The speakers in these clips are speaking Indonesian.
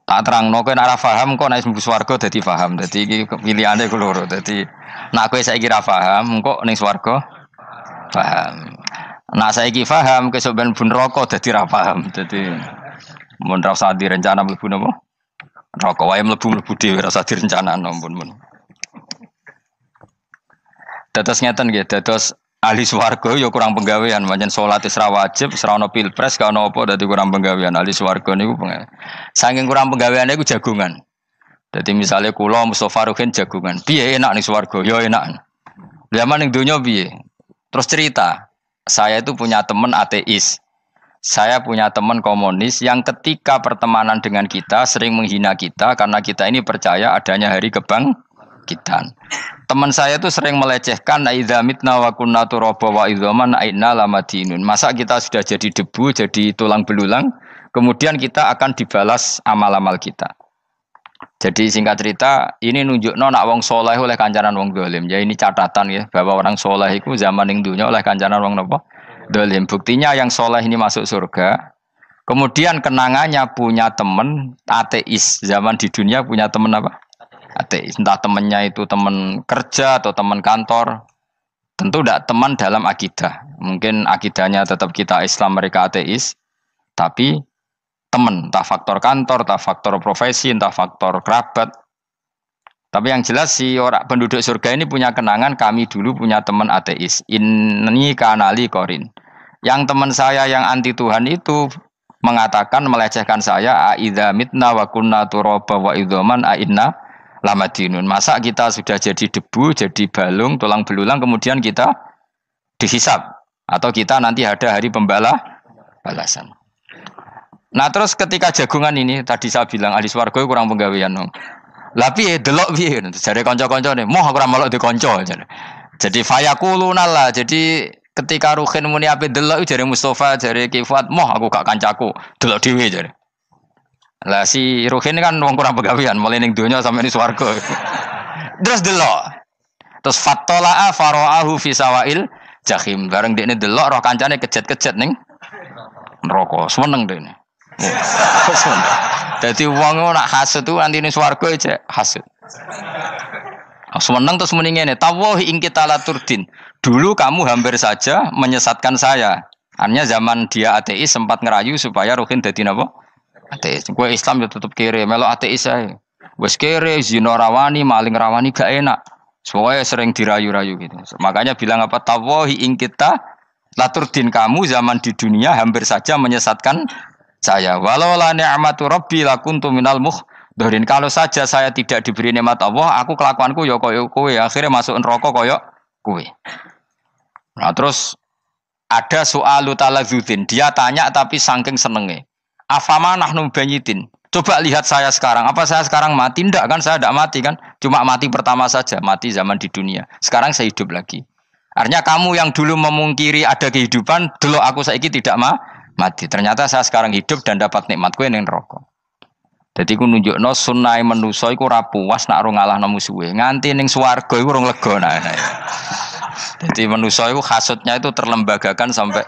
Tak terangno kowe nek ora paham kok nek mlebu swarga dadi paham. Dadi iki pilihane ku loro. Dadi nek kowe saiki ra paham kok ning swarga paham. Nek saiki paham kesuk ben mlebu neraka dadi ra paham. Dadi mun ra usah direncana mlebu napa? Neraka wae mlebu dhewe ra usah direncanakno mun. Dados ngeten nggih, dados ahli swarga ya kurang penggawean, pancen salat wis ra wajib, wis ra ono pilpres, gak ono apa dadi kurang penggawean. Ahli swarga niku saking kurang penggaweane iku jagungan. Dadi misale kula Mustofa Ruhin jagungan. Piye enak ning swarga? Ya enak. Zaman ning donya piye? Terus cerita, saya itu punya teman ateis. Saya punya teman komunis yang ketika pertemanan dengan kita sering menghina kita karena kita ini percaya adanya hari kebangkitan. Teman saya itu sering melecehkan idza mitna wa kunna turaba wa idzaman aina lamadinun. Masa kita sudah jadi debu, jadi tulang belulang, kemudian kita akan dibalas amal-amal kita. Jadi singkat cerita, ini nunjukno nak wong saleh oleh kancanan wong dolim. Ya ini catatan ya bahwa orang saleh itu zaman ning dunya oleh kancanan wong napa? Dolim. Buktinya yang saleh ini masuk surga. Kemudian kenangannya punya teman ateis. Zaman di dunia punya teman apa? Ateis. Entah temannya itu teman kerja atau teman kantor. Tentu tidak teman dalam akidah. Mungkin akidahnya tetap kita Islam, mereka ateis. Tapi teman, entah faktor kantor, entah faktor profesi, entah faktor kerabat. Tapi yang jelas si orang penduduk surga ini punya kenangan, kami dulu punya teman ateis. Ini kanali korin. Yang teman saya yang anti Tuhan itu mengatakan, melecehkan saya, aidza mitna wa kunna turaba wa idzaman aina lamadinun. Masa kita sudah jadi debu, jadi balung, tulang belulang, kemudian kita dihisab. Atau kita nanti ada hari balasan. Nah terus ketika jagungan ini, tadi saya bilang ahli swarga kurang penggawean. Lah piye delok piye? Jare kanca-kancane, moh aku ora melok di kanca. Jadi fayaquluna lah. Jadi ketika Ruhin muni ape delok jare Mustofa, jare Kifat, moh aku gak kancaku, delok dhewe jare. Lah si Ruhin kan wong kurang penggawean, mulai ning donya sampai ning swarga. Terus delok. Terus fattala'a fara'ahu fi sawail jahim. Bareng dekne delok roh kancane kejet-kejet ning neraka. Seneng dekne. Dadi wong nak hasud tu nanti ning swarga aja hasud. Seneng terus muni ngene, tawahi ing kita laturdin. Dulu kamu hampir saja menyesatkan saya. Artinya zaman dia ateis sempat ngerayu supaya Ruhin dadi napa? Ateis. Kowe Islam ya tetep kere, melok ateis ae. Wis kere, zina rawani, maling rawani gak enak. Soalnya sering dirayu-rayu gitu. Makanya bilang apa? Tawahi ing kita laturdin, kamu zaman di dunia hampir saja menyesatkan saya. Walau la ni'matu rabbi lakuntu minal muhdharin. Kalau saja saya tidak diberi nikmat Allah, aku kelakuanku ya koyo kowe, akhirnya masuk neraka koyo kowe. Nah, terus ada soalu taladzudin. Dia tanya tapi saking senenge. Afama nahnu banyitin. Coba lihat saya sekarang. Apa saya sekarang mati? Tidak kan, saya tidak mati kan. Cuma mati pertama saja, mati zaman di dunia. Sekarang saya hidup lagi. Artinya kamu yang dulu memungkiri ada kehidupan, dulu aku saiki tidak mati. Ternyata saya sekarang hidup dan dapat nikmat kowe ning neraka. Dadi ku nunjukno sunnahe manusa iku ora puas nek ora ngalahno musuhe. Nganti ning swarga iku ora lega nah. Dadi manusa iku hasudnya itu terlembagakan sampai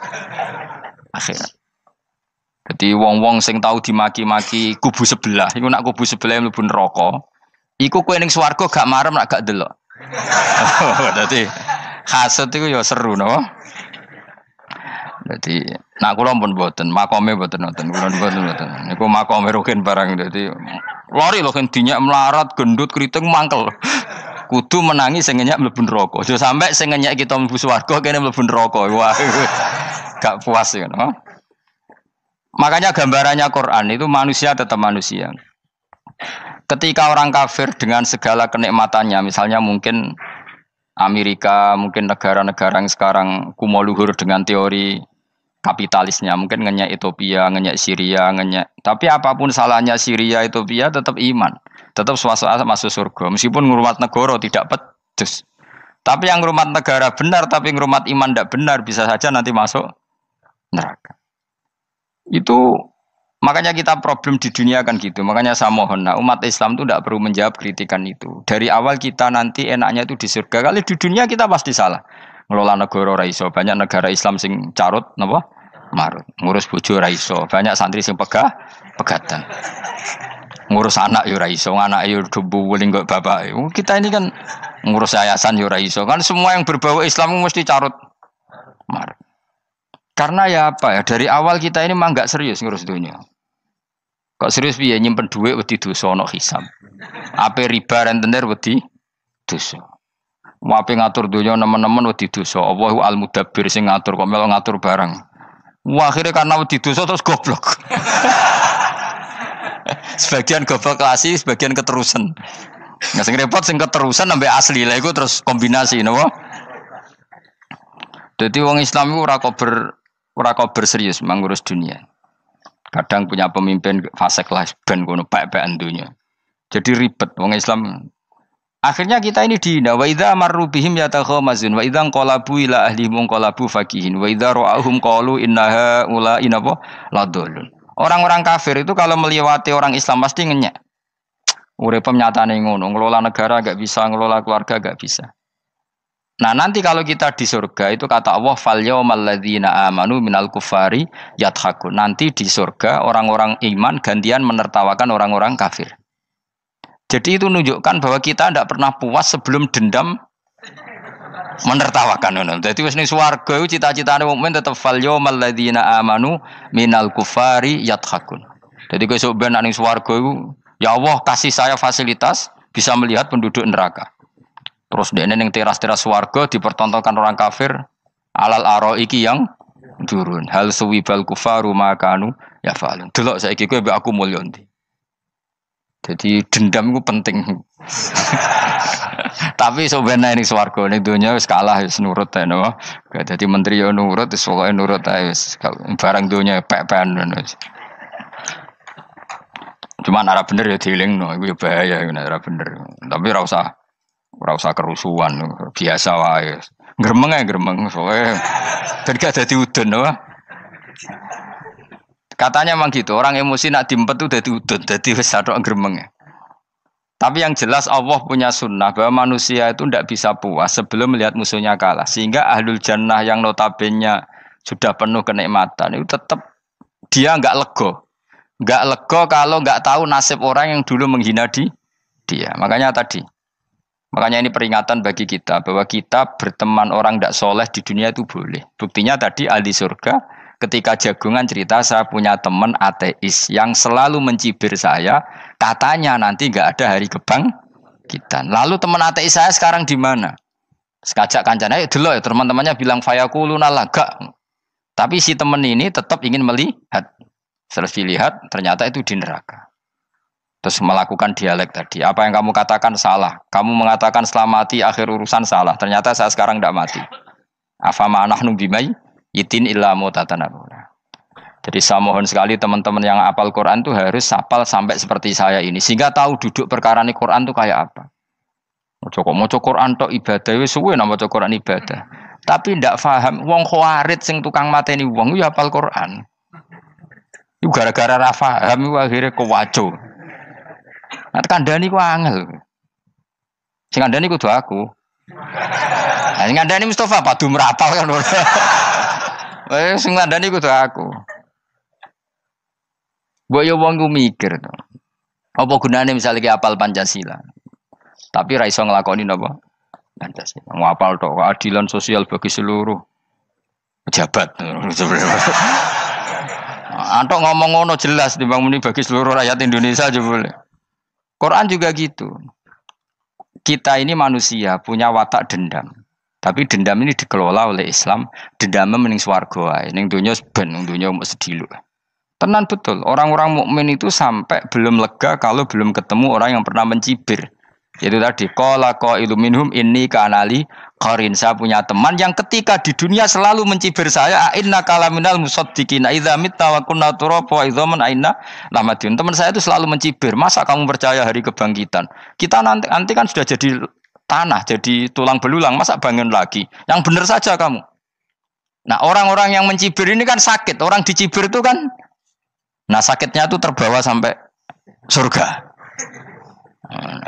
akhirat. Jadi wong-wong sing tahu dimaki-maki kubu sebelah, iku nak kubu sebelah mlebu neraka, iku kowe ning swarga gak marem nak gak delok. Dadi hasud iku ya seru no. Dadi nak kula pun mboten, makome mboten nonton, kula mboten. Niku makome Ruhin barang dadi lari lho kan dinyak melarat, gendut, kriting mangkel. Kudu menangi sing ngenyak mlebu neraka. Aja sampe sing ngenyak kita mlebu swarga kene mlebu neraka. Wah. Gak puas ya, no? Makanya gambarannya Quran itu manusia tetap manusia. Ketika orang kafir dengan segala kenikmatannya, misalnya mungkin Amerika, mungkin negara-negara yang sekarang kumo luhur dengan teori kapitalisnya, mungkin ngenyak Ethiopia, ngenyak Syria, ngenyak. Tapi apapun salahnya Syria, Ethiopia tetap iman, tetap suasana masuk surga. Meskipun ngurmat negara tidak pedes. Tapi yang ngurmat negara benar, tapi ngurmat iman tidak benar, bisa saja nanti masuk neraka. Itu makanya kita problem di dunia kan gitu. Makanya saya mohon, nah, umat Islam itu tidak perlu menjawab kritikan itu. Dari awal kita nanti enaknya itu di surga. Kali di dunia kita pasti salah. Ngelola negara raiso. Banyak negara Islam sing carut, napa? Marut. Ngurus bojo raiso. Banyak santri sing pegatan. ngurus anak yo ora iso, anak yo dubuling kok bapak. Kita ini kan ngurus yayasan yo ora iso. Kan semua yang berbau Islam mesti carut marut. Karena ya apa ya, dari awal kita ini mah enggak serius ngurus dunia. Kok serius piye nyimpen duit wedi dosa ana hisab. Ape riba rentenir wedi dosa. Wape ngatur dunia nemen-nemen wedi dosa. Allahu al-mudabbir sing ngatur kok melo ngatur barang. Wah, akhirnya karena wedi dosa terus goblok. Sebagian goblok klasik, sebagian keterusan. Nggak sing repot sing keterusan sampai asli lah iku terus kombinasi napa. Jadi wong Islam itu ora kober serius mengurus dunia. Kadang punya pemimpin fasik lah ben kono pek-pekan dunia. Jadi ribet wong Islam. Akhirnya kita ini dihina wa idza marru bihim yatakhamazun wa idza qalabu ila ahlihim qalabu fakihin wa idza ra'ahum qalu innaha ula inapa ladallun. Orang-orang kafir itu kalau melewati orang Islam pasti ngenyek. Urip nyatane ngono, ngelola negara enggak bisa, ngelola keluarga enggak bisa. Nah, nanti kalau kita di surga itu kata Allah fal yaumal ladzina amanu minal kufari yadhakun. Nanti di surga orang-orang iman gantian menertawakan orang-orang kafir. Jadi itu menunjukkan bahwa kita tidak pernah puas sebelum dendam menertawakan. Jadi wis ning swarga iku cita-citane mukmin tetep fal yaumal ladzina amanu minal kufari yadhakun. Jadi kowe sok ben ning swarga iku ya Allah kasih saya fasilitas bisa melihat penduduk neraka. Terus dene ning teras-teras swarga dipertontonkan orang kafir alal araiki yang durun. Hal suwibal kufaru makanu ya falun. Delok saiki kowe mbek aku mulya ndi. Jadi dendam itu penting. Tapi sebenarnya ini swarga ning donya wis kalah wis nurut ae no. Dadi menteri yo nurut wis pokoke nurut ae wis barang donya pek-pekan wis. Cuman arah bener ya dielingno iku ya bahaya ora bener. Tapi ora usah kerusuhan biasa wae. Gremeng ae gremeng soalnya gak dadi udun no. Katanya memang gitu, orang emosi nak diempet itu dadi udun, dadi wis sadok gremeng. Tapi yang jelas Allah punya sunnah bahwa manusia itu tidak bisa puas sebelum melihat musuhnya kalah. Sehingga ahlul jannah yang notabene sudah penuh kenikmatan itu tetap dia enggak lego. Enggak lego kalau enggak tahu nasib orang yang dulu menghina dia. Makanya ini peringatan bagi kita bahwa kita berteman orang tidak soleh di dunia itu boleh. Buktinya tadi ahli surga ketika jagungan cerita saya punya teman ateis yang selalu mencibir saya, katanya nanti nggak ada hari kebangkitan. Lalu teman ateis saya sekarang di mana? Sekajak kancana, dulu ya teman-temannya bilang fayakuluna laga. Tapi si teman ini tetap ingin melihat. Setelah dilihat ternyata itu di neraka. Terus melakukan dialek tadi. Apa yang kamu katakan salah. Kamu mengatakan setelah mati akhir urusan salah. Ternyata saya sekarang tidak mati. Afama nahnu bimai itin illa mutatanabuna. Jadi saya mohon sekali teman-teman yang hafal Quran itu harus hafal sampai seperti saya ini. Sehingga tahu duduk perkara ini Quran itu kayak apa. Moco Quran tok ibadah. Wis suwe nama moco Quran ibadah. Tapi ndak paham. Wong khawarit sing tukang mateni wong ya hafal Quran. Itu gara-gara ra paham itu akhirnya kewaco. Nah kandhani ku angel. Sing kandhani kudu aku. Nah sing kandhani Mustafa padu merapal kan. Sing kandhani kudu aku. Mbok yo wong ku mikir to. Apa gunane misalnya ki apal Pancasila. Tapi ra iso nglakoni napa? Pancasila. Ngapal tok keadilan sosial bagi seluruh pejabat. Antok ngomong ngono jelas timbang muni bagi seluruh rakyat Indonesia aja boleh. Quran juga gitu. Kita ini manusia punya watak dendam. Tapi dendam ini dikelola oleh Islam. Dendamnya mending swarga ae. Ning donya ben, ning donya mesti sedhilu. Tenan betul. Orang-orang mukmin itu sampai belum lega kalau belum ketemu orang yang pernah mencibir. Itu tadi qala qailu minhum inni kanali qarin. Saya punya teman yang ketika di dunia selalu mencibir saya, inna kalaminal musaddiqina idza mitta wa kunna turaba wa idzaman aina lamadun. Teman saya itu selalu mencibir, masa kamu percaya hari kebangkitan? Kita nanti kan sudah jadi tanah, jadi tulang belulang, masa bangun lagi? Yang benar saja kamu. Nah, orang-orang yang mencibir ini kan sakit. Orang dicibir itu kan sakitnya itu terbawa sampai surga.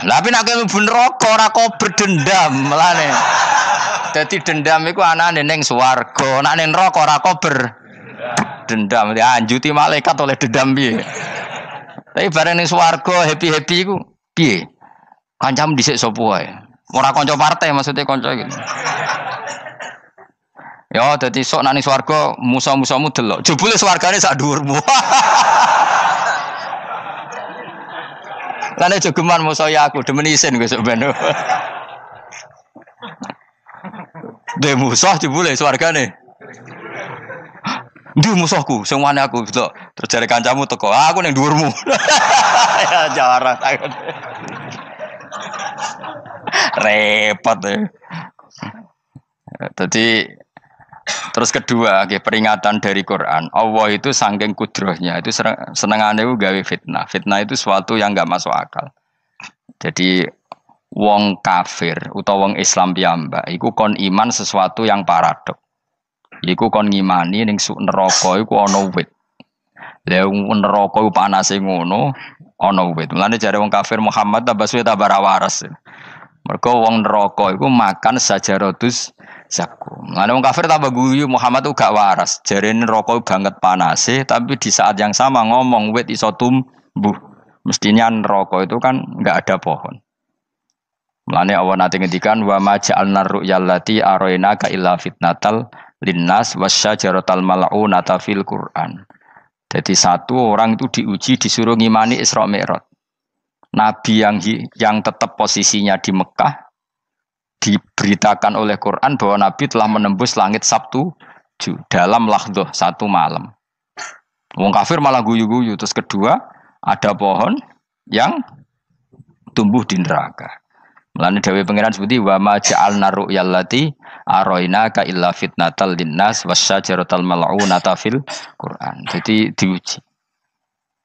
Tapi nak mlebu neraka ora kok berdendam melane. Dadi dendam iku anane ning swarga, nek ning neraka ora kok berdendam. Dianjuti malaikat oleh dendam piye. Tapi bareng ning swarga happy-happy iku piye? Kancamu dhisik sapa wae. Ora kanca partai maksudnya kanca gitu. Ya dadi sok nang swarga musa-musamu delok. Jebule swargane sak dhuwurmu. Lan jogeman musa ya aku demen isin besok ben. De musuh jebule swargane. Ndi musuhku sing wane aku delok. Terus jare kancamu teko, aku ning dhuwurmu. Ya jarak. Repot ya. Jadi terus kedua, peringatan dari Quran. Allah itu saking kudrohnya itu senengane gawe fitnah. Fitnah itu sesuatu yang enggak masuk akal. Jadi wong kafir utawa wong Islam piyambak iku kon iman sesuatu yang paradok. Iku kon ngimani ning neraka iku ana wit. Lah neraka iku panase ngono, ana wit. Mulane jare wong kafir Muhammad tambah suwe tambah waras. Mergo wong neraka iku makan sajaratus zakum. Mulane wong kafir tambah guyu Muhammad tuh gak waras. Jarene neraka banget panase, tapi di saat yang sama ngomong wit iso tumbuh. Mestinya neraka itu kan enggak ada pohon. Mulane Allah nate ngendikan wa ma ja'alna ru'yallati arainaka illa fitnatal linnas wasyajaratal mal'unata fil Qur'an. Jadi satu orang itu diuji disuruh ngimani Isra Mi'raj. Nabi yang tetap posisinya di Mekah diberitakan oleh Quran bahwa Nabi telah menembus langit Sabtu dalam lahdoh satu malam. Wong kafir malah guyu-guyu. Terus kedua, ada pohon yang tumbuh di neraka. Mulane dawuh pangeran seperti wa ma ja'alna ru'yallati arainaka illa fitnatal linnas wasyajaratal mal'unata fil Quran. Jadi diuji.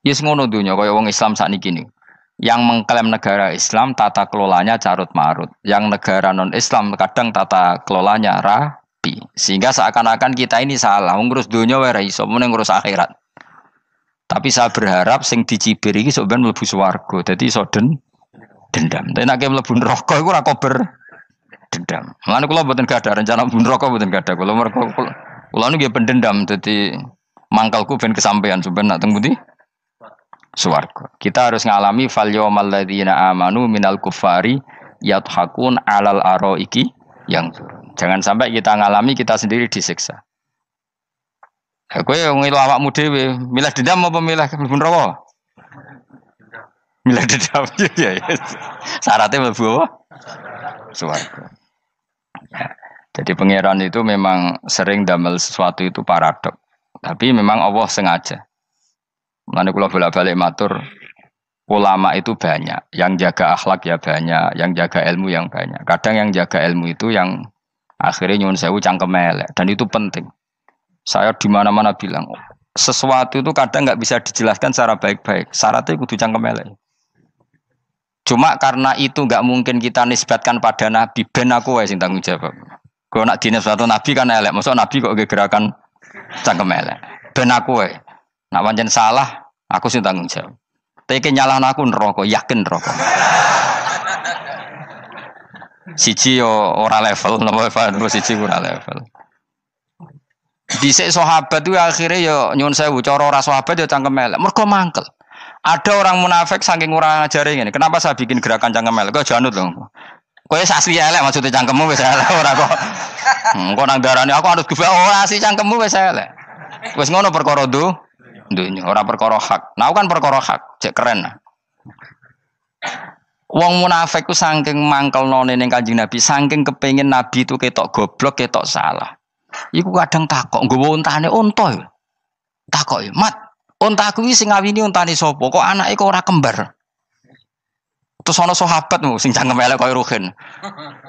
Yes ngono dunya kaya wong Islam sakniki niku. Yang mengklaim negara Islam tata kelolanya carut marut. Yang negara non Islam kadang tata kelolanya rapi. Sehingga seakan-akan kita ini salah. Ngurus dunia wae ra iso, mending ngurus akhirat. Tapi saya berharap sing dicibir iki sok ben mlebu swarga. Dadi iso dendam. Tapi nek mlebu neraka iku ora kober dendam. Mulane kula mboten gadah rencana mlebu neraka mboten gadah. Kula niku nggih pendendam dadi mangkalku ben kesampaian sampeyan nak teng pundi? Swarga. Kita harus ngalami fal yawmal ladzina amanu minal kuffari yadhakun alal araiki yang jangan sampai kita ngalami kita sendiri disiksa. Kowe ngilu awakmu dhewe, milih dendam apa milih mlebu neraka? Milih dendam ya. Syaratnya mlebu apa? Swarga. Ya. Jadi pangeran itu memang sering damel sesuatu itu paradok. Tapi memang Allah sengaja. Mulane kula bolak-balik matur, ulama itu banyak, yang jaga akhlak ya banyak, yang jaga ilmu yang banyak. Kadang yang jaga ilmu itu yang akhirnya nyuwun sewu cangkem elek dan itu penting. Saya di mana-mana bilang, sesuatu itu kadang nggak bisa dijelaskan secara baik-baik. Syaratnya kudu cangkem elek. Cuma karena itu nggak mungkin kita nisbatkan pada nabi, ben aku wae sing tanggung jawab. Kalau nak dinas suatu nabi kan elek, maksud nabi kok gerakan cangkem elek. Ben aku wae. Nak pancen salah, aku sing tanggung jawab. Tapi nyalahno aku neraka, yakin neraka. Siji yo ora level, napa terus siji ora level. Dhisik sahabat itu akhirnya yo nyuwun sewu cara ora sahabat yo cangkem elek. Mergo mangkel. Ada orang munafik saking ora ngajari ngene. Kenapa saya bikin gerakan cangkem elek? Kok janut lho. Kowe asli elek maksudnya cangkemmu wis elek ora kok. Engko nang darane aku harus gebak ora asli cangkemmu wis elek. Wis ngono perkara dunya ora perkara hak. Nah kan perkara hak, cek keren. Wong munafik ku saking mangkelnone ning Kanjeng Nabi, saking kepengin Nabi itu ketok goblok, ketok salah. Iku kadang takok nggawa untane unta. Takok, "Mat, untaku iki sing ngawini untane sapa? Kok anake kok ora kembar?" Terus ana sahabatmu sing cangkem elek koyo Ruhin.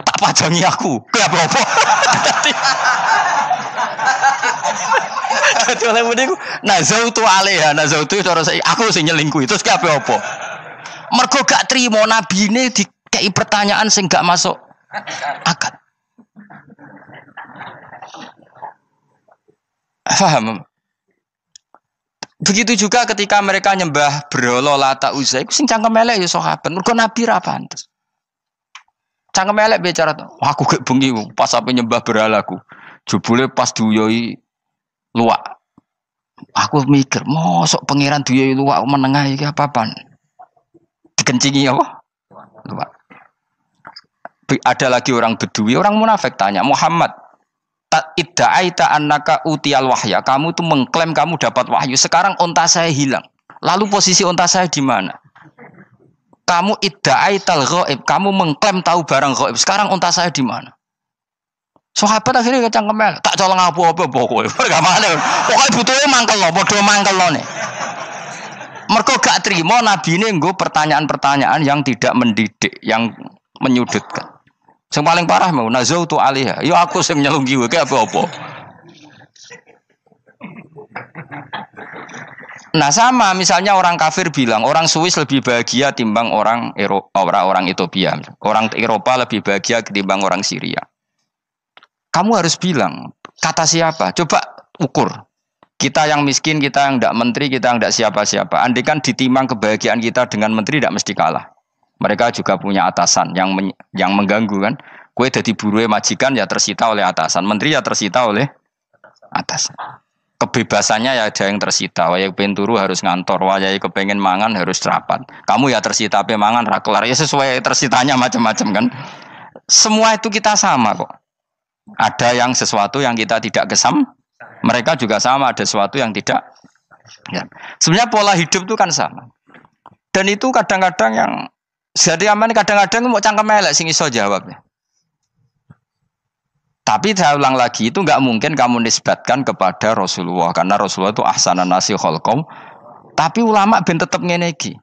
Tak pajangi aku. Kowe apa-apa? Dadi oleh muni ku nazautu alaiha, nazautu cara aku sing nyelingkuhi. Terus ki apa? Mergo gak trimo nabine dikei pertanyaan sing gak masuk akal. Paham? Begitu juga ketika mereka nyembah berhala Lata Uzza iku sing cangkem elek ya sahabat. Mergo nabi ra pantes. Cangkem elek bicara, aku gak bengi pas ape nyembah berhalaku. Jebule pas duyoi luwak. Aku mikir, mosok pangeran duwe luwak menengah iki apa-apaan? Dikencingi apa? Luwak. Ada lagi orang Bedui, orang munafik tanya, Muhammad, idda'aita annaka utiyal wahya. Kamu tuh mengklaim kamu dapat wahyu. Sekarang onta saya hilang. Lalu posisi onta saya di mana? Kamu idda'aital ghaib. Kamu mengklaim tahu barang ghaib. Sekarang onta saya di mana? Sahabat akhirnya kecangkemel, tak colong apa-apa pokoknya. Pergamane. Pokoknya butuhnya mangkel lo, bodoh mangkel lo nih. Mergo gak terima nabi ini nggo pertanyaan-pertanyaan yang tidak mendidik, yang menyudutkan. Yang paling parah mau nazautu alaiha. Yo aku sing nyelunggi wae apa-apa. Nah sama misalnya orang kafir bilang orang Swiss lebih bahagia timbang orang orang Ethiopia. Orang Eropa lebih bahagia ketimbang orang Syria. Kamu harus bilang, kata siapa? Coba ukur. Kita yang miskin, kita yang tidak menteri, kita yang tidak siapa-siapa. Andai kan ditimang kebahagiaan kita dengan menteri, tidak mesti kalah. Mereka juga punya atasan yang mengganggu kan. Kue jadi buruh majikan ya tersita oleh atasan. Menteri ya tersita oleh atasan. Kebebasannya ya ada yang tersita. Wayai pengen turu harus ngantor. Wayai kepengen mangan harus rapat. Kamu ya tersita pe mangan rakelar. Ya sesuai tersitanya macam-macam kan. Semua itu kita sama kok. Ada yang sesuatu yang kita tidak kesam, mereka juga sama ada sesuatu yang tidak. Ya. Sebenarnya pola hidup itu kan sama. Dan itu kadang-kadang yang jadi aman kadang-kadang mau cangkem elek sing iso jawabnya. Tapi saya ulang lagi itu nggak mungkin kamu nisbatkan kepada Rasulullah karena Rasulullah itu ahsanan nasi khalqum. Tapi ulama ben tetep ngene iki.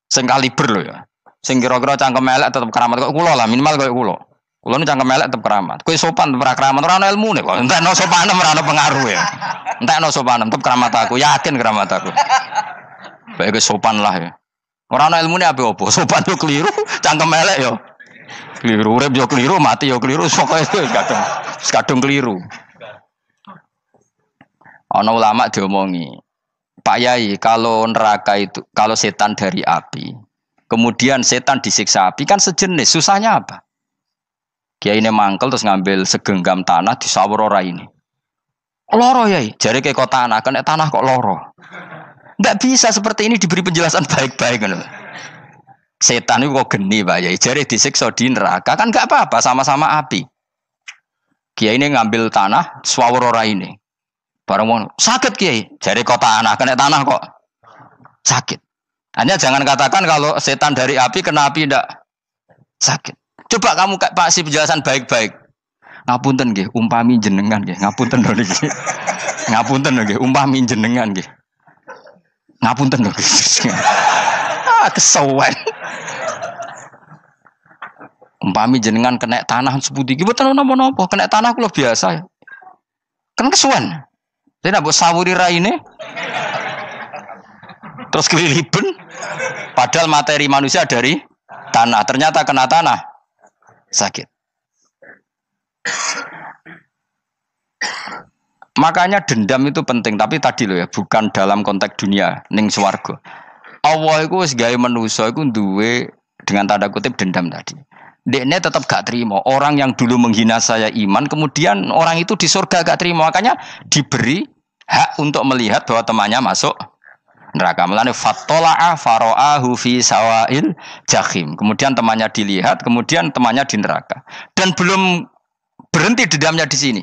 Sing kaliber lho ya. Sing kira-kira cangkem elek tetep keramat kok kula lah minimal koyo kula. Kulo nu cangkem elek tetep keramat. Kowe sopan tetep keramat, ora ono ilmune kok. Entekno sopanem ora ono pengaruh ya. Entekno sopanem tetep keramat aku, yakin keramat aku. Baik sopan lah ya. Ora ono ilmune apa opo? Sopan yo keliru, cangkem elek yo keliru, urip yo keliru, mati yo keliru, pokoke kadung keliru. Ono ulama diomongi, Pak Yai, kalau neraka itu kalau setan dari api, kemudian setan disiksa api kan sejenis, susahnya apa? Kiai ini mangkel terus ngambil segenggam tanah di sawur ora ini. Loro yai, jari ke kota tanah, kena tanah kok loro. Enggak bisa seperti ini diberi penjelasan baik-baik kan. Setan itu kok geni Pak Yai, jari disiksa di neraka kan enggak apa-apa sama-sama api. Kiai ini ngambil tanah sawur ora ini. Barang mau sakit Kiai, jari kota tanah kena tanah kok sakit. Hanya jangan katakan kalau setan dari api kena api enggak sakit. Coba kamu kasih penjelasan baik-baik. Ngapunten nggih, umpami jenengan nggih. Ngapunten lho niki. Ngapunten lho nggih, umpami jenengan nggih. Ngapunten lho. Kesuwen. Umpami jenengan kena tanah sepundi iki mboten napa-napa, kena tanah kula biasa. Kan kesuwen. Dene mbok sawuri raine. Terus keliliben. Padahal materi manusia dari tanah, ternyata kena tanah. Sakit. Makanya dendam itu penting, tapi tadi loh ya, bukan dalam konteks dunia ning swarga. Allah iku wis gawe manusa iku duwe dengan tanda kutip dendam tadi. Dekne tetap gak terima. Orang yang dulu menghina saya iman, kemudian orang itu di surga gak terima, makanya diberi hak untuk melihat bahwa temannya masuk neraka. Melane fattola'a fara'ahu fi sawail jahim. Kemudian temannya dilihat, kemudian temannya di neraka. Dan belum berhenti dendamnya di sini.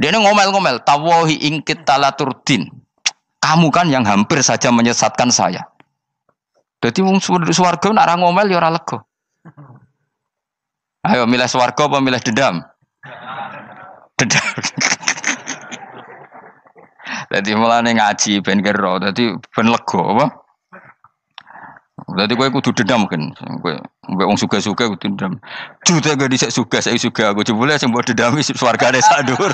Dia ngomel-ngomel, tawahi ingkit talaturdin. Kamu kan yang hampir saja menyesatkan saya. Jadi wong swarga nek ora ngomel ya ora lega. Ayo milih swarga apa milih dendam? Dendam. Jadi mulane ngaji ben kero, dadi ben lega apa? Dadi kowe kudu dendam kan. Kowe mbek wong suga-suga kudu dendam. Jute gak dhisik suga, saiki suga aku jebule sing mbok dendami swargane sak dhuwur.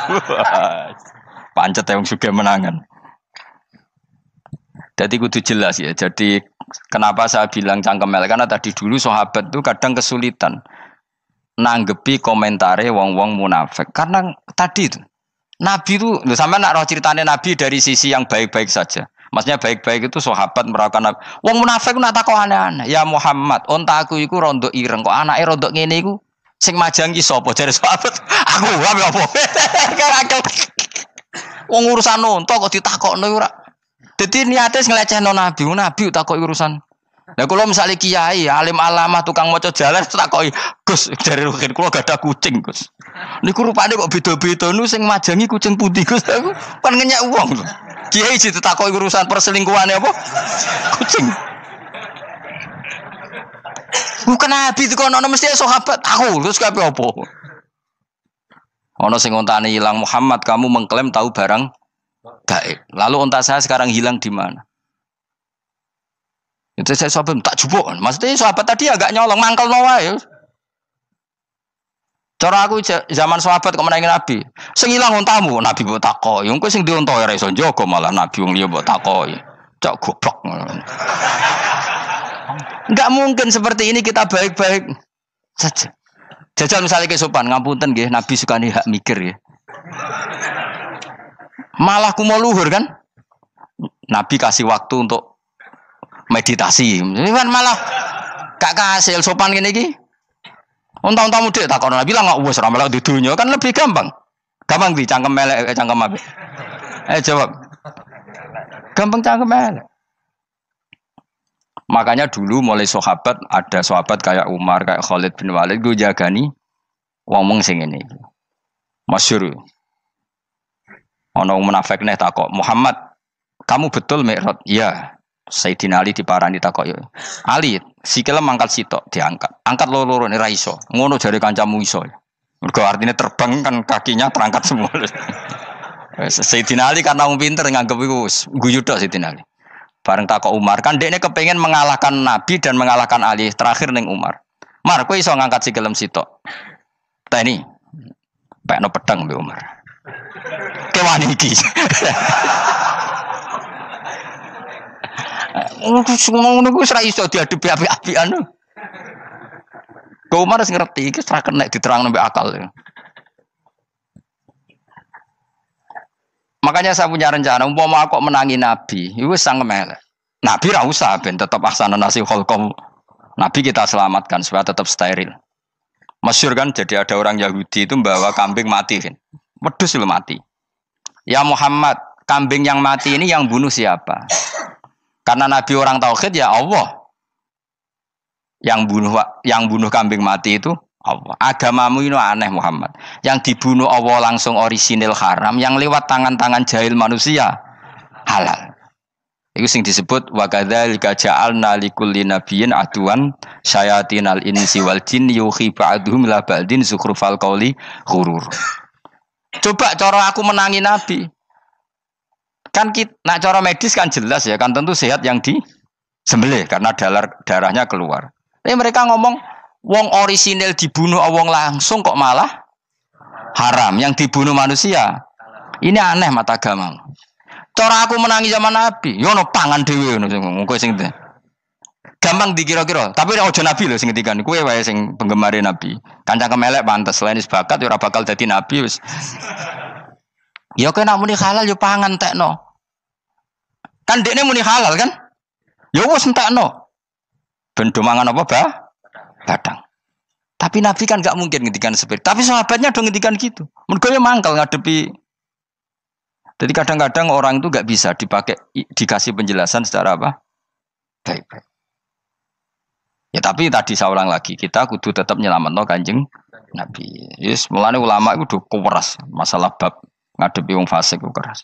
Pancet wong suga menangan. Jadi kudu jelas ya. Jadi kenapa saya bilang cangkemel karena tadi dulu sahabat itu kadang kesulitan nanggepi komentare wong-wong munafik. Karena tadi itu Nabi itu, sampai nak roh ceritanya Nabi dari sisi yang baik-baik saja. Maksudnya baik-baik itu sahabat merawakan Nabi. Wong munafik nak takok aneh-aneh. Ya Muhammad, onta aku iku rondo ireng kok anake rondo ngene iku sing majangi sapa jare sahabat? Aku apa? Wong urusan unta kok ditakokno ora. Dadi niate nglecehno nabi, nabi takoki urusan. Lah kula misale kiai, alim alamah tukang maca jalan takoki, "Gus, jare rugen kula gadah kucing, Gus." Niku rupane kok beda-beda nu sing majangi kucing putih, Gus. Aku kan ngenyek wong. Kiai ditakoki urusan perselingkuhane apa? Kucing. Bukan nabi itu kono mesti sahabat aku terus kabeh apa? Ono sing ontane hilang Muhammad kamu mengklaim tahu barang gaib. Lalu onta saya sekarang hilang di mana? Itu saya sahabat tak jupuk. Maksudnya sahabat tadi agak nyolong mangkel wae. Cara aku zaman sahabat kok menangi nabi. Sing hilang ontamu nabi mbok takoki. Wong kowe sing di onta ora iso njaga malah nabi wong liya mbok takoki. Cok goblok. Enggak mungkin seperti ini kita baik-baik saja. Jajal misalnya ke sopan, ngapunten nggih, Nabi sukani hak mikir ya. Malah kumo luhur kan? Nabi kasih waktu untuk meditasi. Ini kan malah gak kasil sopan gini iki. Unta-untamu dhek takon Nabi lah enggak wis ora melok di dunya kan lebih gampang. Gampang di cangkem melek cangkem apik. Jawab. Gampang cangkem melek. Makanya dulu mulai sahabat ada sahabat kayak Umar, kayak Khalid bin Walid gue jagani wong sing ini. Masyhur. Ono munafik neh takok, "Muhammad, kamu betul Mi'raj?" "Iya." Sayyidina Ali diparani takok yo. "Ali, sikile mangkat sitok diangkat. Angkat loro-loro ora iso. Ngono jare kancamu iso." Mergo artinya terbang kan kakinya terangkat semua. Sayyidina Ali karena wong pinter nganggep iku guyu tok Sayyidina Ali. Bareng takok Umar, kan dekne kepengen mengalahkan Nabi dan mengalahkan Ali. Terakhir ning Umar. "Mar, kowe iso ngangkat sikilem sitok." "Ta ini." Pekno pedang mbek Umar. Kewan iki. Ngono ku wis ra iso diadepi api-apian. Kok Umar wis ngerti iki ora kena diterangno mbek akal. Makanya saya punya rencana, umpama aku menangi Nabi, itu sang melek. Nabi ra usah ben tetap ahsana nasi kholqom. Nabi kita selamatkan supaya tetap steril. Masyhur kan, jadi ada orang Yahudi itu membawa kambing mati kan. Wedhus lu mati. "Ya Muhammad, kambing yang mati ini yang bunuh siapa?" Karena Nabi orang tauhid ya Allah. Yang bunuh kambing mati itu Allah. Agamamu ini aneh Muhammad. Yang dibunuh Allah langsung orisinil haram, yang lewat tangan-tangan jahil manusia halal. Itu sing disebut wa kadzalika ja'alna likulli nabiyyin aduwan syayatinal insi wal jin yuhi ba'dhum la ba'din zukhrufal qauli ghurur. Coba cara aku menangi Nabi. Kan nak cara medis kan jelas ya, kan tentu sehat yang disembelih karena darahnya keluar. Tapi mereka ngomong wong orisinil dibunuh wong langsung kok malah haram yang dibunuh manusia. Ini aneh mata agama. Cara aku menangi zaman Nabi, yo no pangan dhewe ngono kowe sing gampang dikira-kira. Tapi ora aja Nabi lho sing ngendikan. Kowe wae sing penggemar Nabi. Kancang kemelek pantes selain bakat ora bakal dadi nabi wis. Ya kowe nak muni halal yo pangan tekno. Kan dekne muni halal kan? Ya wis entekno. Ben do mangan apa, Badang. Tapi Nabi kan gak mungkin ngendikan seperti. Tapi sahabatnya dong ngendikan gitu. Mergo ya mangkel ngadepi. Jadi kadang-kadang orang itu gak bisa dikasih penjelasan secara apa? Baik-baik. Ya tapi tadi saya ulang lagi, kita kudu tetap nyelametno Kanjeng Nabi. Yes, mulane ulama itu keras masalah bab ngadepi wong fasik itu keras.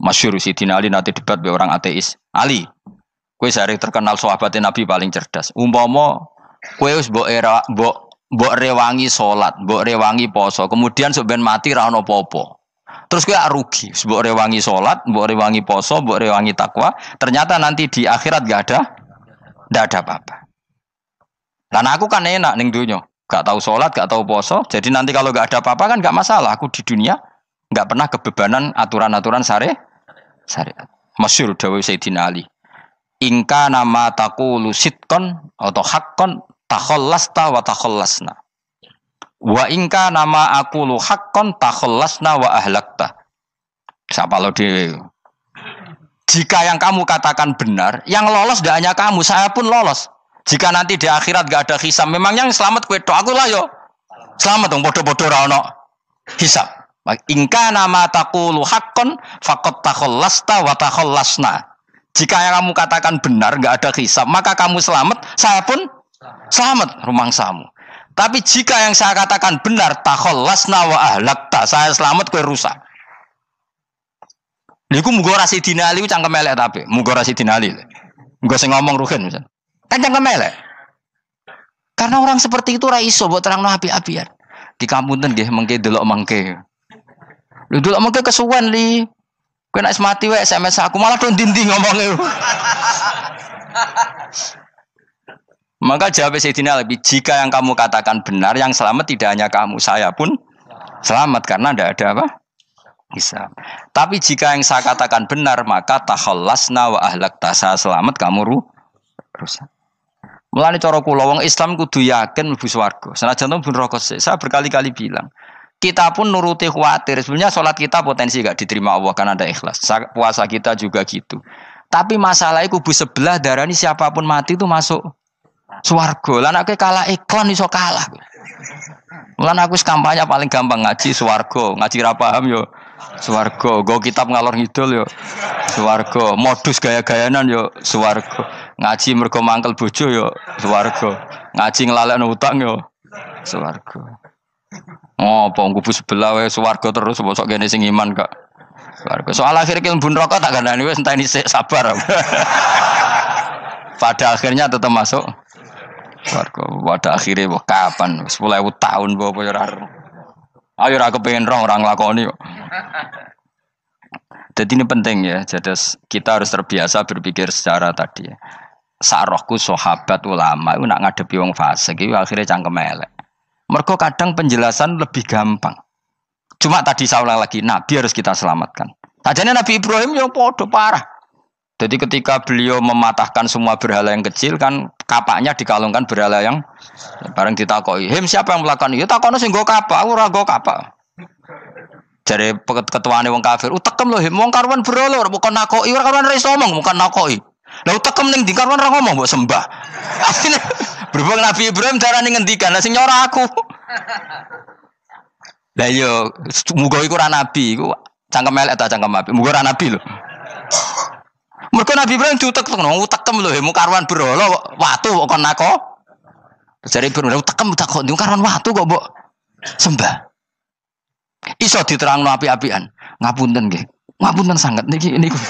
Masyhur Sidina Ali nanti debat be orang ateis. "Ali, kowe sare terkenal sahabat Nabi paling cerdas. Umpama kowe wis mbok rewangi salat, mbok rewangi poso, kemudian sok ben mati ra ono apa-apa. Terus kowe rugi, mbok rewangi salat, mbok rewangi poso, mbok rewangi takwa, ternyata nanti di akhirat ndak ada apa-apa. Lan aku kan enak ning donya, gak tahu salat, gak tahu poso, jadi nanti kalau gak ada apa-apa kan gak masalah. Aku di dunia gak pernah kebebanan aturan-aturan syariat. Masyhur dawuh Sayyidina Ali. Ingka nama taqulu sidqan atau haqqan takhallasta wa takhallasna. Wa ingka nama aqulu haqqan takhallasna wa ahlakta. Siapa lo dhewe? Jika yang kamu katakan benar, yang lolos tidak hanya kamu, saya pun lolos. Jika nanti di akhirat gak ada hisab, memang yang selamat kowe tok, aku lah yo. Selamat dong, bodoh-bodoh ra ono hisab. Ingka nama taqulu haqqan faqad takhallasta wa takhallasna. Jika yang kamu katakan benar, enggak ada hisab, maka kamu selamat, saya pun selamat rumangsamu. Tapi jika yang saya katakan benar, takhallasna wa ahlakta, saya selamat kowe rusak. Niku muga ora sidina Ali cangkem elek tapi, muga ora sidina Ali. Muga sing ngomong Ruhin misal. Kan cangkem elek. Karena orang seperti itu ora iso mbok terangno api-apian. Di kampunten nggih mengke delok mengke. Lho delok mengke kesuwen li. Kowe nek mati wae SMS aku malah do ndi ngomongnya. Maka jawab Sayyidina Ali, jika yang kamu katakan benar, yang selamat tidak hanya kamu, saya pun selamat karena tidak ada apa? Hisab. Tapi jika yang saya katakan benar, maka takhallasna wa ahlakta, saya selamat, kamu rusak. Mulane cara kula wong Islam kudu yakin mlebu swarga. Senajan to pun rokok sik. Saya berkali-kali bilang, kita pun nuruti khawatir. Sebenarnya sholat kita potensi gak diterima Allah karena ada ikhlas. Puasa kita juga gitu. Tapi masalahnya kubu sebelah darani siapapun mati itu masuk swarga. Lan aku kalah iklan iso kalah. Lan aku kampanye paling gampang ngaji swarga, ngaji ra paham yo swarga, go kitab ngalor ngidul yo swarga, modus gaya-gayanan yo swarga. Ngaji mergo mangkel bojo yo swarga. Ngaji nglalekno utang yo swarga. Oh, apa kubu sebelah wae swarga terus bosok kene sing iman kok. Swarga. Soal akhir ki mlebu neraka tak kandhani wis enteni sik sabar. Pada akhirnya tetap masuk swarga. Pada akhirnya kapan? 10.000 tahun apa ya ora. Ayo ora kepengin orang nglakoni kok. Jadi ini penting ya. Jadi kita harus terbiasa berpikir secara tadi ya. Sarohku sahabat ulama itu nak ngadepi wong fasik itu akhirnya cangkem elek. Mergo kadang penjelasan lebih gampang. Cuma tadi saya ulang lagi, Nabi harus kita selamatkan. Sajane Nabi Ibrahim yang podo parah. Jadi ketika beliau mematahkan semua berhala yang kecil kan kapaknya dikalungkan berhala yang bareng ditakoi. Him siapa yang melakukan itu? Ya takono sing nggo kapak, ora nggo kapak. Jare ketuane wong kafir, utekem lho him wong karuan berhala bukan nakoki, ora karuan iso ngomong bukan nakoki. Lah utekem ning ndi karuan ora ngomong mbok sembah. Berhubung Nabi Ibrahim darane ngendikan, lah sing nyora aku. Lah yo muga iku ora nabi, iku cangkem elek ta cangkem apik. Muga ora nabi lho. Mergo Nabi Ibrahim diutek-utek, utekem lho, mu karuan berhala watu kok kon nako. Jare Ibrahim utekem kok ndi karuan watu kok mbok sembah. Iso diterangno api-apian. Ngapunten nggih. Ngapunten sanget niki niku.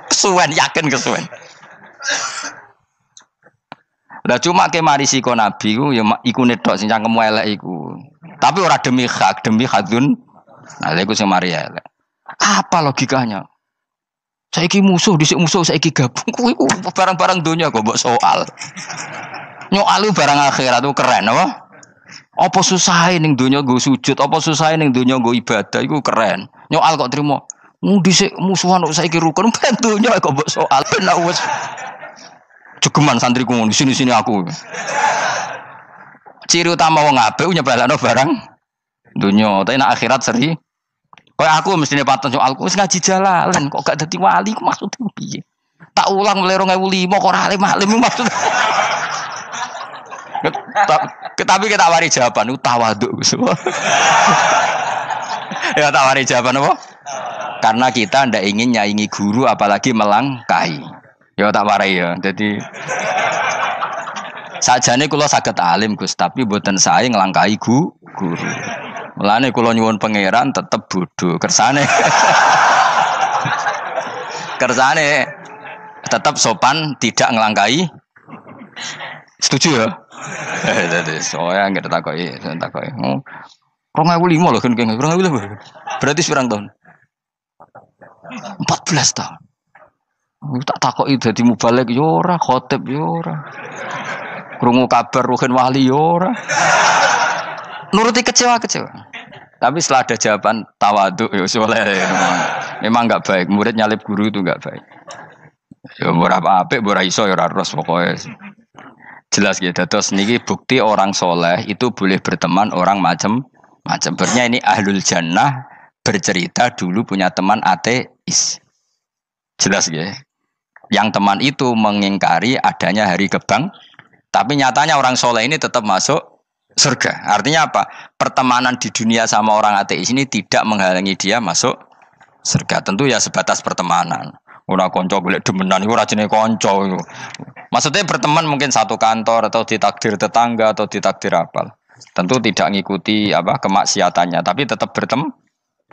Kesuwen yakin kesuwen. Lah cuma ke mari siko Nabi ku ya iku netok sing cangkemmu elek iku. Tapi ora demi hak, demi hadun. Nah lha iku sing mari elek. Apa logikanya? Saiki musuh dhisik musuh saiki gabung kuwi barang-barang donya kok mbok soal. Nyoal barang akhirat itu keren apa? Apa susahe ning donya nggo sujud, apa susahe ning donya nggo ibadah iku keren. Nyoal kok trimo. Dhisik musuhan kok saiki rukun ben donya kok mbok soal ben wis jegeman santriku di sini aku. Ciri utama wong apik nyebalakno barang dunya, tapi nek akhirat seri. Kayak aku mestine paten soalku wis ngaji jalalan kok gak dadi wali ku maksudnya piye? Tak ulang mulai 2005 kok ora alim-alim maksud. Tapi kita wari jawaban tawaduk Gus. Ya tak wari jawaban apa? Karena kita ndak ingin nyaingi guru apalagi melangkahi. Ya tak warai ya. Jadi sajane kula saged alim Gus, tapi mboten sae nglangkahi guru. Mulane kula nyuwun pangeran tetep bodho. Kersane tetep sopan, tidak nglangkahi. Setuju ya? Dadi soalnya enggak takoki. 2005 lho kan 2005. Berarti pirang tahun? 14 tahun. Tak takoki dadi mubalek yo ora, khotib yo ora. Krungu kabar Ruhin Wali yo ora. Nuruti kecewa. Tapi setelah ada jawaban tawaduk ya soleh. Memang enggak baik. Murid nyalip guru itu enggak baik. Ya ora apik, ora iso ya ora terus pokoke. Jelas gitu. Terus niki bukti orang soleh itu boleh berteman orang macam-macam. Bernya ini ahlul jannah bercerita dulu punya teman ateis. Jelas gitu. Yang teman itu mengingkari adanya hari kebang, tapi nyatanya orang soleh ini tetap masuk surga. Artinya apa? Pertemanan di dunia sama orang ateis ini tidak menghalangi dia masuk surga. Tentu ya sebatas pertemanan. Ora konco golek demenan iku ora jenenge konco iku. Maksudnya berteman mungkin satu kantor atau ditakdir tetangga atau ditakdir apa. Tentu tidak ngikuti apa kemaksiatannya, tapi tetap berteman.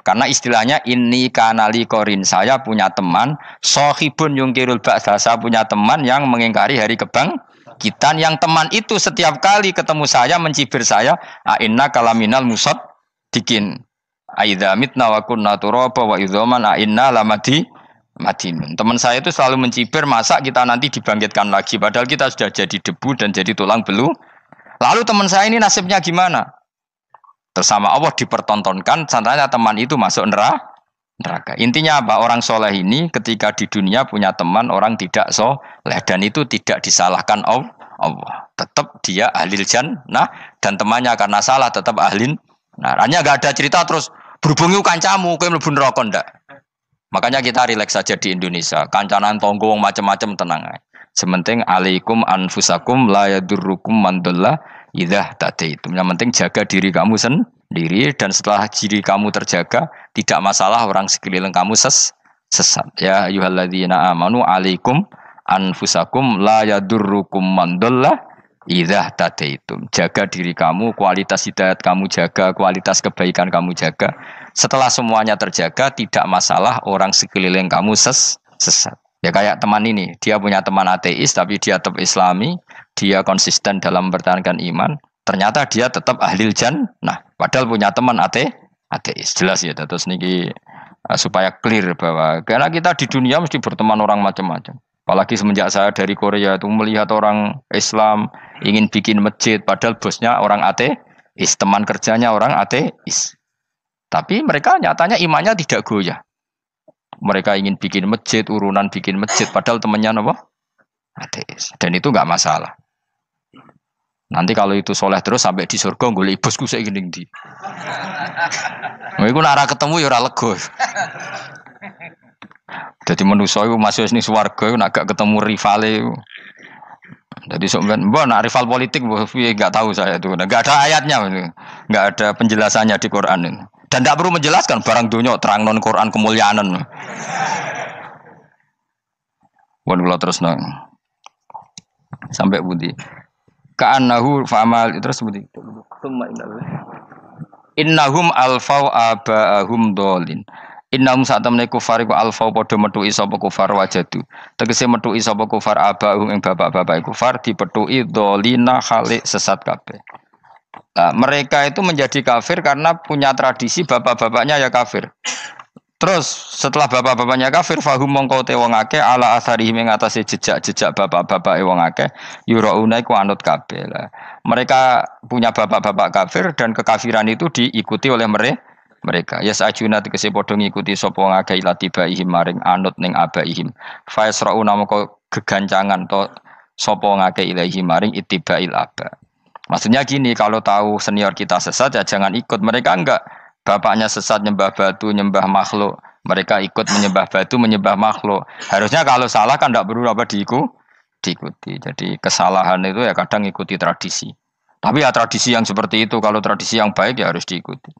Karena istilahnya ini kanali korin, saya punya teman sohibun yungkirul ba'sa, saya punya teman yang mengingkari hari kebangkitan, yang teman itu setiap kali ketemu saya mencibir saya, inna kalaminal musad dikin aidza mitna wa kunna turaba wa idzaman inna lamadi madinun. Teman saya itu selalu mencibir masa kita nanti dibangkitkan lagi, padahal kita sudah jadi debu dan jadi tulang belulang. Lalu teman saya ini nasibnya gimana? Bersama Allah dipertontonkan, contohnya teman itu masuk neraka. Intinya apa? Orang soleh ini ketika di dunia punya teman orang tidak soleh, dan itu tidak disalahkan Allah. Tetap dia ahlil jannah, dan temannya karena salah tetap ahlin. Nah, hanya gak ada cerita terus berhubungi kancamu, kowe mlebu neraka ndak. Makanya kita rileks saja di Indonesia. Kancanan tonggo macam-macam tenang aja. Sementing alaikum anfusakum la yadurrukum man dhalla idza tadaitum. Yang penting jaga diri kamu sendiri, dan setelah diri kamu terjaga, tidak masalah orang sekeliling kamu sesat. Ya ayyuhalladzina amanu alaikum anfusakum la yadurrukum man dhalla idza tadaitum. Jaga diri kamu, kualitas hidayat kamu jaga, kualitas kebaikan kamu jaga. Setelah semuanya terjaga, tidak masalah orang sekeliling kamu sesat. Ya kayak teman ini, dia punya teman ateis tapi dia tetap islami, dia konsisten dalam mempertahankan iman, ternyata dia tetap ahlil jannah, padahal punya teman ateis. Jelas ya, terus niki supaya clear bahwa karena kita di dunia mesti berteman orang macam-macam. Apalagi semenjak saya dari Korea itu melihat orang Islam ingin bikin masjid, padahal bosnya orang ateis, teman kerjanya orang ateis. Tapi mereka nyatanya imannya tidak goyah. Mereka ingin bikin masjid, urunan bikin masjid, padahal temannya apa? Ateis. Dan itu nggak masalah. Nanti kalau itu soleh terus sampai di surga, golek bosku saya gini di. Iku nara ketemu ya ora lega. Jadi manusia itu masuk ini swarga, nak gak ketemu rivale. Jadi sebenarnya, nak rival politik, nggak tahu saya itu, nggak ada ayatnya, nggak ada penjelasannya di Quran ini. Dan tidak perlu menjelaskan barang dunia terang non Quran kemuliaan. Wan kula terus nang sampai budi. Ka'annahu fa'amal terus budi. Innahum alfau aba'ahum dolin. Innahum satamne kufar iku alfau padha metuki sapa kufar wajadu. Tegese metuki sapa kufar aba'ahum ing bapak-bapak kufar dipetuki dolina khalik sesat kabeh. Nah, mereka itu menjadi kafir karena punya tradisi bapak-bapaknya ya kafir. Terus setelah bapak-bapaknya kafir, fahum mongko te wong akeh ala asarihim ing atase jejak-jejak bapak-bapake wong akeh yurauna iku anut kabeh. Mereka punya bapak-bapak kafir dan kekafiran itu diikuti oleh mereka. Ya sajuna tegese padha ngikuti sapa wong akeh latibaihim maring anut ning abaihim. Fa yasrauna mongko gegancangan to sapa wong akeh ilahi maring ittibail aba. Maksudnya gini, kalau tahu senior kita sesat ya jangan ikut. Mereka enggak, bapaknya sesat nyembah batu, nyembah makhluk. Mereka ikut menyembah batu, menyembah makhluk. Harusnya kalau salah kan enggak perlu apa diikuti. Jadi kesalahan itu ya kadang ikuti tradisi. Tapi ya tradisi yang seperti itu, kalau tradisi yang baik ya harus diikuti.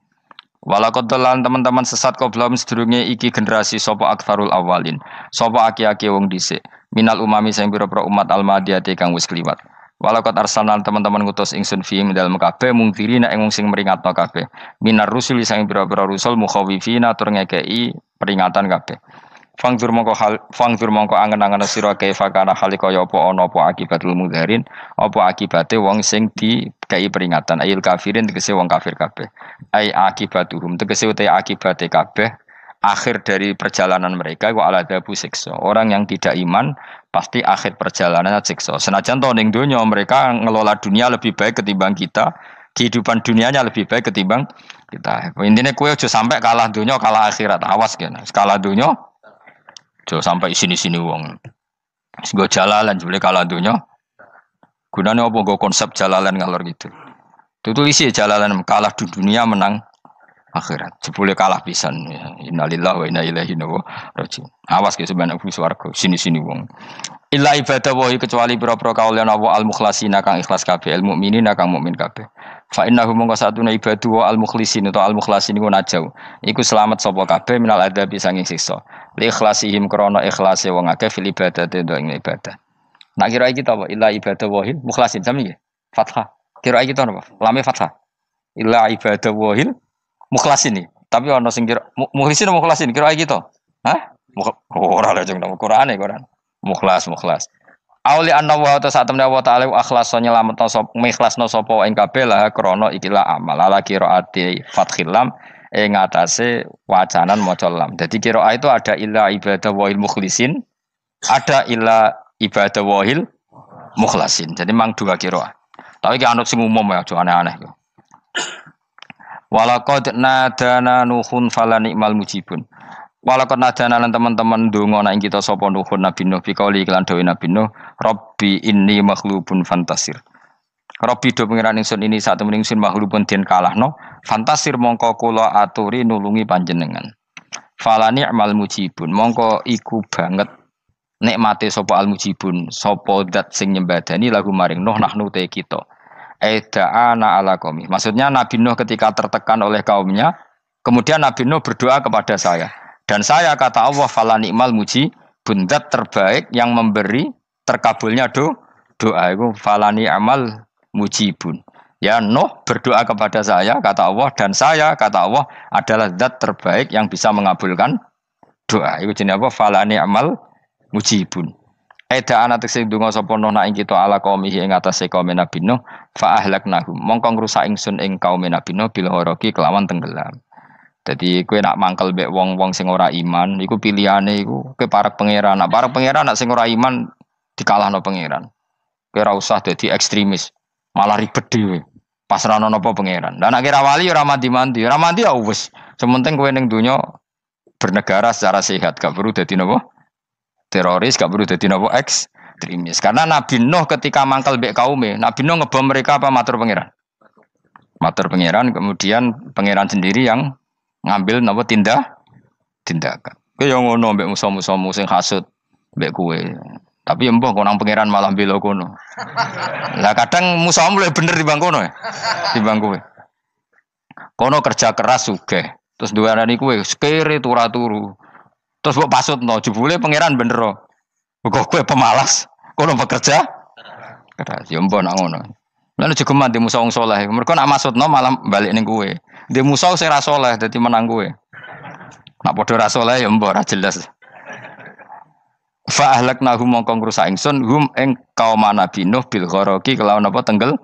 Walakotelan teman-teman sesat kau belum sedurunge iki generasi sopo akfarul awalin. Sopo aki-aki wong dhisik. Minal umami sing pira-pira umat almadiyati kang wis kliwat. Walakot arsalan teman-teman ngutus ingsun fiim dalam kabeh mungkirina ing wong sing meringatno kabeh. Minar rusul sing pira-pira rusul mukhawifina tur ngekeki peringatan kabeh. Fangdur mongko angen-angen sira kaifa kana hale kaya apa ana apa akibatul mudharin, apa akibate wong sing dikei peringatan ayil kafirin tegese wong kafir kabeh. Ai akibatuhum tegese uta akibate kabeh akhir dari perjalanan mereka ku aladabu siksa. Orang yang tidak iman pasti akhir perjalanannya siksa. Senajan to ning donya mereka ngelola dunia lebih baik ketimbang kita, kehidupan dunianya lebih baik ketimbang kita. Intinya kowe aja sampai kalah donya kalah akhirat. Awas kene. Kalah donya aja sampai sini-sini wong. Sego jalalan jebule kalah donya. Gunane apa nggo konsep jalalan ngalor gitu. Tutulis jalalan kalah di dunia menang akhirat. Jebule kalah pisan. Innalillahi wa inna ilaihi raji'un. Awas ke sebenarnya swarga sini-sini wong. Illa ibadah wahi kecuali pira-pira kaulan Allah al-mukhlasina kang ikhlas kabeh, al mukminina kang mukmin kabeh. Fa innahu mongko satuna ibadu wa al mukhlisin atau al mukhlasin iku najau. Iku selamat sapa kabeh minal adzabi sanging siksa. Li ikhlasihim krana ikhlase wong akeh fil ibadate ing ibadah. Nak kira iki ta apa? Illa ibadah wahil mukhlasin sami nggih. Fathah. Kira iki ta napa? Lame fathah. Illa ibadah wahil mukhlasin iki. Tapi ana sing kira mukhlisin mukhlasin kira iki to. Hah? Ora lha jeng nang Qur'ane Quran. Mukhlas. Auli anna wa ta'ala wa ta'ala akhlasa nyelametno sapa mikhlasno sapa ing kabeh lah krana ikilah amal ala qiraati fathil lam ing atase wacanan maca lam. Dadi qiraat itu ada illa ibadah wahil mukhlisin, ada illa ibadah wahil mukhlasin. Jadi mang dua qiraat. Tapi ki anut sing umum ya aja aneh-aneh. Walaqad nadana nuhun falani'mal mujibun. Walakon nadana lan teman-teman ndonga nek kita sapa nuhun Nabi Nuh bikauli iklan dawuh Nabi Nuh, Rabbi inni maghlubun fantasir. Rabbi do pangeran ingsun ini sak temen ingsun maghlubun den kalahno, fantasir mongko kula aturi nulungi panjenengan. Falani amal mujibun, mongko iku banget nikmate sapa al mujibun, sapa zat sing nyembadani lagu maring Nuh nahnu te kita. Aida'ana ala qaumi. Maksudnya Nabi Nuh ketika tertekan oleh kaumnya, kemudian Nabi Nuh berdoa kepada saya. Dan saya kata Allah fala ni'mal muji bundat terbaik yang memberi terkabulnya doa itu fala ni'mal mujibun. Ya Nuh berdoa kepada saya kata Allah dan saya kata Allah adalah zat terbaik yang bisa mengabulkan doa. Itu jenenge apa fala ni'mal mujibun. Eda ana tekse donga sapa Nuh nak ing kita ala qaumihi ing atase kaum Nabi Nuh fa ahlaknahum mongko ngrusak ingsun ing kaum Nabi Nuh bil ghoroqi kelawan tenggelam. Jadi kowe nak mangkel mbek wong-wong sing ora iman, iku pilihane iku kowe parek pangeran. Nak parek pangeran nak sing ora iman dikalahno pangeran. Kowe ora usah dadi ekstremis, malah ribet dhewe. Pasrahno napa pangeran. Lah nak kira wali ora mandi-mandi, ora mandi ya wis. Sementing kowe ning donya bernegara secara sehat, gak perlu dadi napa? Teroris, gak perlu dadi napa ekstremis. Karena Nabi Nuh ketika mangkel mbek kaume, Nabi Nuh ngebom mereka apa matur pangeran? Matur pangeran, kemudian pangeran sendiri yang ngambil napa tindakan. Kowe yo ngono mbek musuh-musuhmu sing hasud mbek kowe. Tapi ya mbah konang pangeran malah bela kono. Lah kadang musuhmu luwih bener timbang kono ya. Timbang kowe. Kono kerja keras sugih. Terus duweni kowe kere turu. Terus mbok pasutno jebule pangeran bener. Kok kowe pemalas. Kono bekerja keras. Ya mbah nak ngono. Lan aja geman di musuh wong saleh. Mergo nak maksudno malah balik ning kowe. Di musuh sing ra saleh dadi menang kowe. Nak padha ra saleh ya mbok ra jelas. Fa ahlaknahum mongko ngrusak ingsun hum ing kaum Nabi Nuh bil ghoroqi kelawan apa tenggel.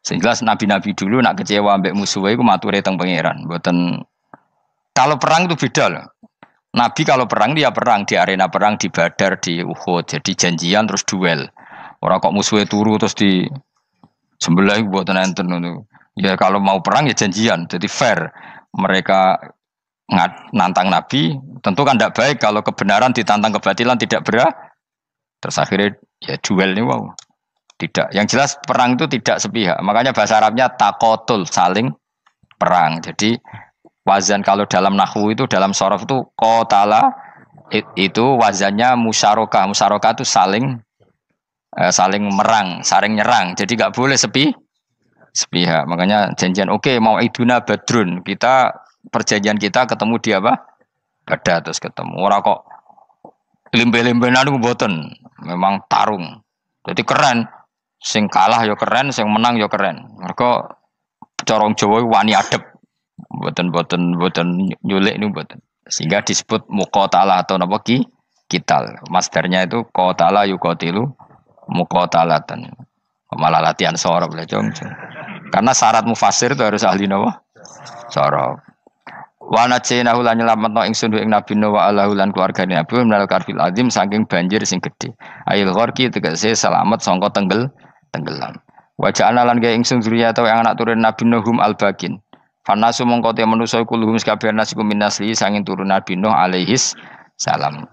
Sing jelas nabi-nabi dulu nak kecewa mbek musuhe iku mature teng pangeran. Mboten kalau perang itu beda loh. Nabi kalau perang dia perang di arena perang di Badar di Uhud. Jadi janjian terus duel. Ora kok musuhe turu terus di sebelah mboten enten ngono. Ya kalau mau perang ya janjian, jadi fair. Mereka nantang Nabi, tentu kan tidak baik kalau kebenaran ditantang kebatilan tidak berat. Terus akhirnya ya duel ini wow. Tidak. Yang jelas perang itu tidak sepihak. Makanya bahasa Arabnya takotul, saling perang. Jadi wazan kalau dalam nahwu itu dalam sorof itu qatala itu wazannya musyarakah. Musyarakah itu saling merang, saling nyerang. Jadi nggak boleh sepihak. Makanya janjian oke, mau iduna badrun. Kita perjanjian kita ketemu di apa? Badar terus ketemu. Ora kok limbe-limbenan itu mboten. Memang tarung. Jadi keren. Sing kalah ya keren, sing menang ya keren. Mergo corong Jawa wani adep. Mboten nyulik niku mboten. Sehingga disebut muqatalah atau napa kital. Masdarnya itu qatala yuqatilu muqatalatan. Malah latihan sorab lah jong. Karena syarat mufassir itu harus ahli napa? Sorab. Wa najinahu lan nyelametno ingsun ing Nabi Nuh wa alahu lan keluargane Nabi menal karfil azim saking banjir sing gedhe. Ail gharqi tegese selamat sangka tenggelam. Wa ja'alna lan gawe ingsun zuriyata yang anak turun Nabi Nuh hum al-bakin. Fanasu mongko te manusa kulhum sakabeh nasikum minasli sanging turun Nabi Nuh alaihis salam.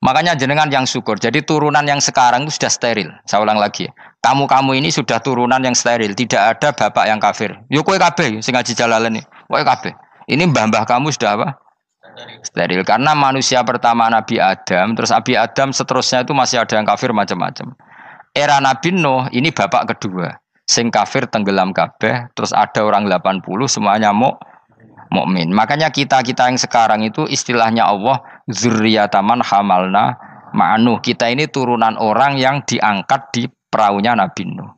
Makanya jenengan yang syukur. Jadi turunan yang sekarang itu sudah steril. Saya ulang lagi. Kamu ini sudah turunan yang steril. Tidak ada bapak yang kafir. Yo kowe kabeh sing ngaji Jalalain iki. Kowe kabeh. Ini mbah-mbah kamu sudah apa? Steril. Karena manusia pertama Nabi Adam, terus Nabi Adam seterusnya itu masih ada yang kafir macam-macam. Era Nabi Nuh ini bapak kedua. sing kafir tenggelam kabeh, terus ada orang 80 semuanya mukmin. Makanya kita-kita yang sekarang itu istilahnya Allah dzurriyyataman hamalna ma'nuh. Kita ini turunan orang yang diangkat di perahunya Nabi Nuh.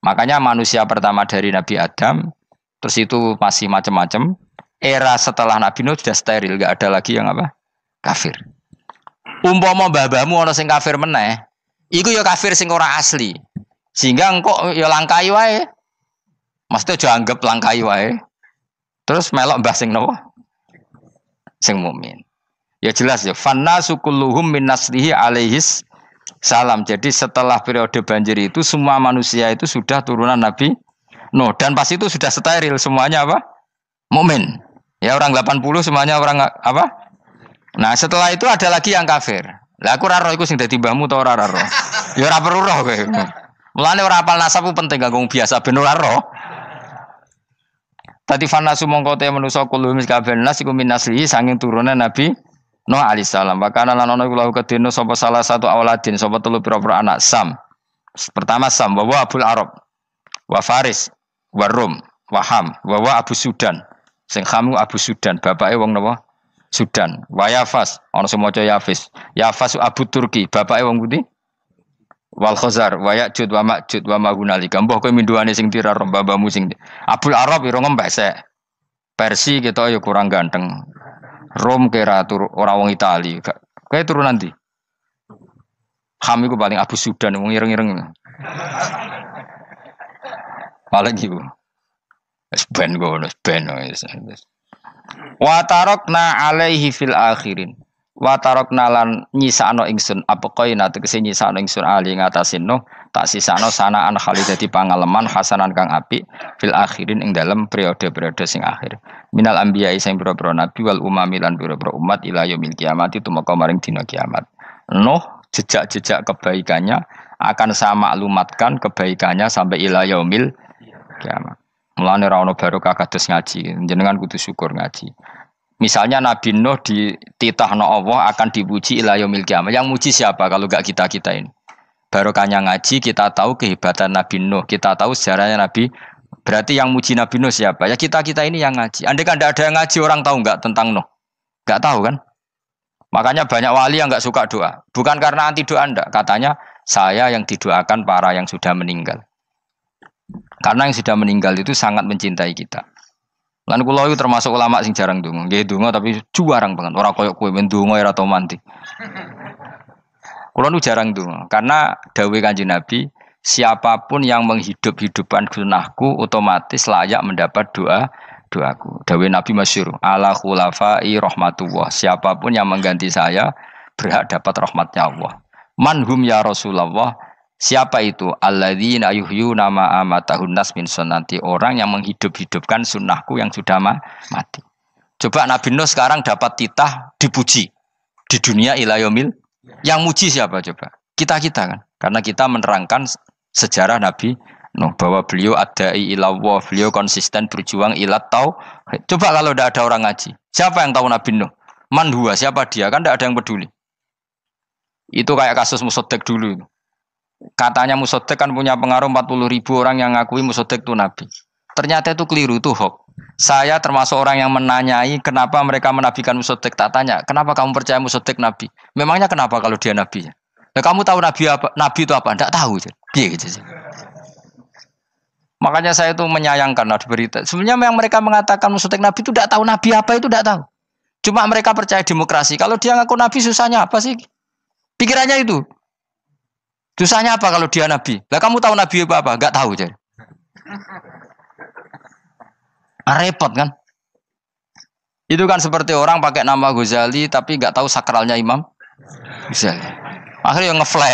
Makanya manusia pertama dari Nabi Adam, terus itu masih macam-macam. Era setelah Nabi Nuh sudah steril, enggak ada lagi yang apa? Kafir. Umpama mbah-mbahmu ana sing kafir meneh, iku ya kafir sing ora asli. Sehingga engkau ya langkai wae. Mesti aja anggap langkai wae. Terus melok mbah sing napa? Sing mukmin. Ya jelas ya, fannasu kulluhum min naslihi alaihis salam. Jadi setelah periode banjir itu semua manusia itu sudah turunan Nabi Nuh dan pas itu sudah steril semuanya apa? Mukmin. Ya orang 80 semuanya orang apa? Nah, setelah itu ada lagi yang kafir. Lah aku ora roh iku sing dadi mbahmu ta ora roh. Ya ora perlu roh kowe. Mulane ora hafal nasab penting kanggo biasa ben ora roh. Tadi fanasu mongko te manusa kulo mis kabeh nas iku min naslihi saking turunan Nabi Nuh alaihi salam. Bakana lan ana iku lahu kedene sapa salah satu auladin sapa telu pira-pira anak Sam. Pertama Sam wa Abul Arab wa Faris wa Rum wa Ham wa Abu Sudan. Sing Ham Abu Sudan, bapake wong napa? Sudan. Wa Yafas, ana sing maca Yafis. Yafas Abu Turki, bapake wong pundi? Wal Khazar wa Ya'jud wa Ma'jud wa Mahunalika. Mbah kowe minduane sing tira babamu sing Abul Arab ira ngembesek. Persi kita ya kurang ganteng. Rom kira ora wong Itali. Kae turunan ndi? Ham iku paling Abu Sudan wong ireng-ireng. Paling iku. Wis ben ngono, ben wis. Wa tarakna alaihi fil akhirin. Wa tarakna lan nyisano ingsun apa koina tegese nyisano ingsun ali ngatasin no tak sisano sanaan khalid dadi pangaleman hasanan kang apik fil akhirin ing dalem periode-periode sing akhir minal anbiya sing pira-pira nabi wal umami lan pira-pira umat ila yaumil kiamat itu maka maring dina kiamat. Nuh jejak-jejak kebaikannya akan saya maklumatkan kebaikannya sampai ila yaumil kiamat. Mulane ra ono barokah kados ngaji, jenengan kudu syukur ngaji. Misalnya Nabi Nuh dititahno Allah akan dipuji ila yaumil kiamat. Yang muji siapa kalau enggak kita-kita ini? Barokahnya ngaji kita tahu kehebatan Nabi Nuh, kita tahu sejarahnya Nabi. Berarti yang muji Nabi Nuh siapa? Ya kita-kita ini yang ngaji. Andai kan tidak ada yang ngaji orang tahu enggak tentang Nuh? Enggak tahu kan? Makanya banyak wali yang enggak suka doa. Bukan karena anti doa enggak, katanya saya yang didoakan para yang sudah meninggal. Karena yang sudah meninggal itu sangat mencintai kita. Lan kula itu termasuk ulama sing jarang ndonga. Nggih ndonga tapi juarang banget. Ora koyo kowe men ndonga ora tau mandi. Kula nu jarang ndonga karena dawuh Kanjeng Nabi, siapapun yang menghidup-hidupkan sunnahku otomatis layak mendapat doaku. Dawuh Nabi masyhur, ala khulafai rahmatullah. Siapapun yang mengganti saya berhak dapat rahmatnya Allah. Manhum ya Rasulullah. Siapa itu? Alladzina yuhyuna ma amatahun nas min sunnati, orang yang menghidup-hidupkan sunnahku yang sudah mati. Coba Nabi Nuh sekarang dapat titah dipuji di dunia ila yaumil. Yang muji siapa coba? Kita-kita kan. Karena kita menerangkan sejarah Nabi Nuh bahwa beliau adai ilallah, beliau konsisten berjuang ilat tauhid. Coba kalau tidak ada orang ngaji, siapa yang tahu Nabi Nuh? Man huwa, siapa dia? Kan tidak ada yang peduli. Itu kayak kasus Musaddaq dulu. Katanya Musaddaq kan punya pengaruh 40.000 orang yang ngakui Musaddaq itu Nabi. Ternyata itu keliru, itu hoax. Saya termasuk orang yang menanyai kenapa mereka menabikan Musaddaq. Tak tanya, kenapa kamu percaya Musaddaq Nabi? Memangnya kenapa kalau dia Nabi? Ya, kamu tahu Nabi apa? Nabi itu apa? Tidak tahu. Gitu. Makanya saya itu menyayangkan ada berita. Sebenarnya yang mereka mengatakan Musaddaq Nabi itu tidak tahu Nabi apa itu tidak tahu. Cuma mereka percaya demokrasi. Kalau dia ngaku Nabi susahnya apa sih? Pikirannya itu. Susahnya apa kalau dia Nabi? Lah kamu tahu Nabi apa? Enggak tahu jadi. Repot kan? Itu kan seperti orang pakai nama Ghazali tapi enggak tahu sakralnya Imam Ghazali. Akhirnya ngefly.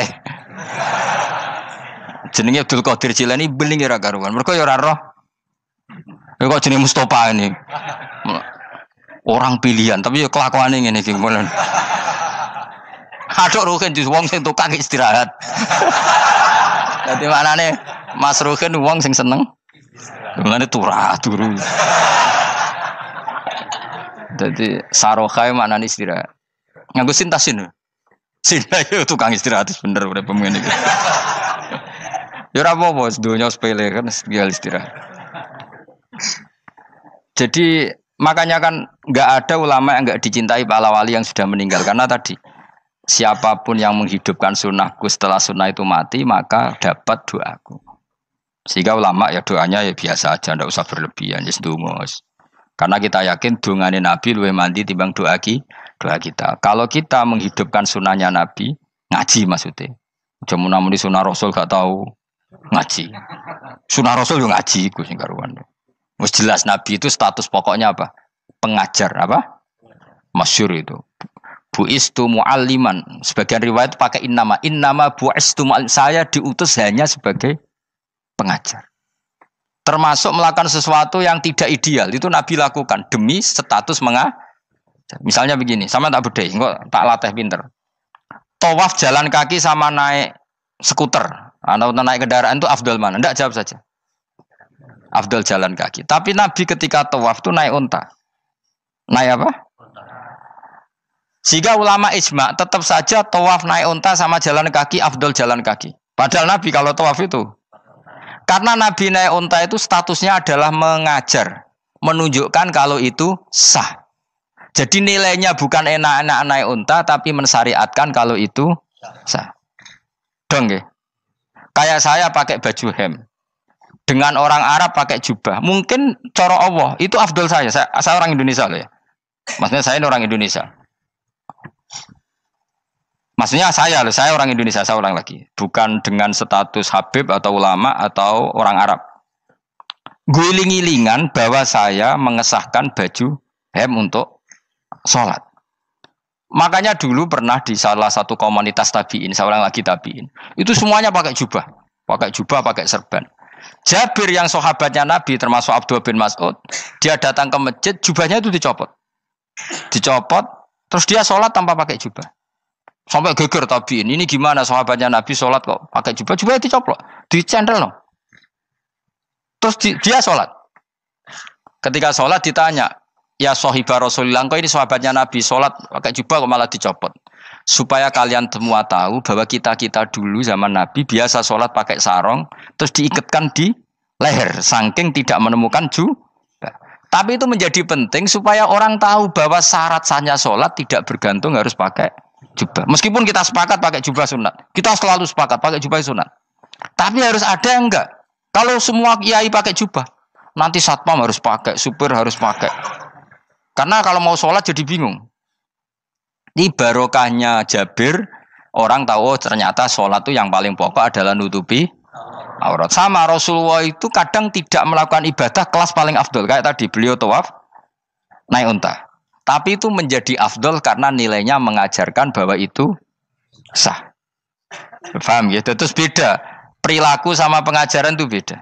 Jenenge Abdul Qadir Jilani beling ora karuan. Mergo ya ora roh. Ya kok jenenge Mustofa ini. Orang pilihan tapi ya kelakuane ngene iki. Aduk Ruhin jus wong sing tukang istirahat. Dadi maknane Mas Ruhin wong sing seneng. Mulane turu. Dadi sarohae maknane istirahat. Nganggo sintasin. Sinta itu tukang istirahat bener urip ngene iki. Ya ora apa-apa, donya sepele kan tinggal istirahat. Jadi makanya kan nggak ada ulama yang nggak dicintai para wali yang sudah meninggal karena tadi siapapun yang menghidupkan sunnahku setelah sunnah itu mati maka dapat doaku. Sehingga ulama ya doanya ya biasa aja, ndak usah berlebihan, just dungos. Karena kita yakin dungane Nabi luwih mandi timbang doa kita. Kalau kita menghidupkan sunnahnya Nabi, ngaji maksudnya. Cuma namun di sunnah Rasul gak tahu ngaji. Sunnah Rasul yo ngaji iku sing karuan. Wis jelas Nabi itu status pokoknya apa? Pengajar apa? Masyhur itu. Buistu mualliman. Sebagian riwayat pakai innama buistu muallim. Saya diutus hanya sebagai pengajar. Termasuk melakukan sesuatu yang tidak ideal itu Nabi lakukan demi status mengajar. Misalnya begini, sama tak bedai, kok tak latih pinter. Tawaf jalan kaki sama naik skuter atau naik kendaraan itu afdal mana? Enggak, jawab saja. Afdal jalan kaki. Tapi Nabi ketika tawaf itu naik unta. Naik apa? Sehingga ulama ijma tetap saja tawaf naik unta sama jalan kaki afdal jalan kaki. Padahal Nabi kalau tawaf itu karena Nabi naik unta itu statusnya adalah mengajar, menunjukkan kalau itu sah. Jadi nilainya bukan enak-enak naik unta, tapi mensyariatkan kalau itu sah. Dong ya. Kayak saya pakai baju hem, dengan orang Arab pakai jubah. Mungkin cara Allah itu afdol saya. Saya orang Indonesia loh ya. Maksudnya saya ini orang Indonesia. Maksudnya saya orang Indonesia, saya ulang lagi. Bukan dengan status Habib atau ulama atau orang Arab. Guling-gilingan bahwa saya mengesahkan baju hem untuk sholat. Makanya dulu pernah di salah satu komunitas tabiin, saya ulang lagi tabiin. Itu semuanya pakai jubah, pakai serban. Jabir yang sahabatnya Nabi termasuk Abdullah bin Mas'ud, dia datang ke masjid, jubahnya itu dicopot, terus dia sholat tanpa pakai jubah. Sampai geger tabiin, ini gimana sahabatnya Nabi sholat kok pakai jubah, jubahnya dicoplok, dicendel loh. Terus dia sholat. Ketika sholat ditanya, ya sahibah Rasulullah, kok ini sahabatnya Nabi sholat pakai jubah kok malah dicopot. Supaya kalian semua tahu bahwa kita dulu zaman Nabi biasa sholat pakai sarung, terus diikatkan di leher, saking tidak menemukan jubah. Tapi itu menjadi penting supaya orang tahu bahwa syarat sahnya sholat tidak bergantung harus pakai jubah. Meskipun kita sepakat pakai jubah sunat, kita selalu sepakat pakai jubah sunat. Tapi harus ada yang enggak. Kalau semua kiai pakai jubah, nanti satpam harus pakai, supir harus pakai. Karena kalau mau sholat jadi bingung. Ini barokahnya Jabir, orang tahu ternyata sholat itu yang paling pokok adalah nutupi aurat. Sama Rasulullah itu kadang tidak melakukan ibadah kelas paling afdol. Kayak tadi beliau tawaf naik unta. Tapi itu menjadi afdol karena nilainya mengajarkan bahwa itu sah. Paham gitu? Terus beda. Perilaku sama pengajaran itu beda.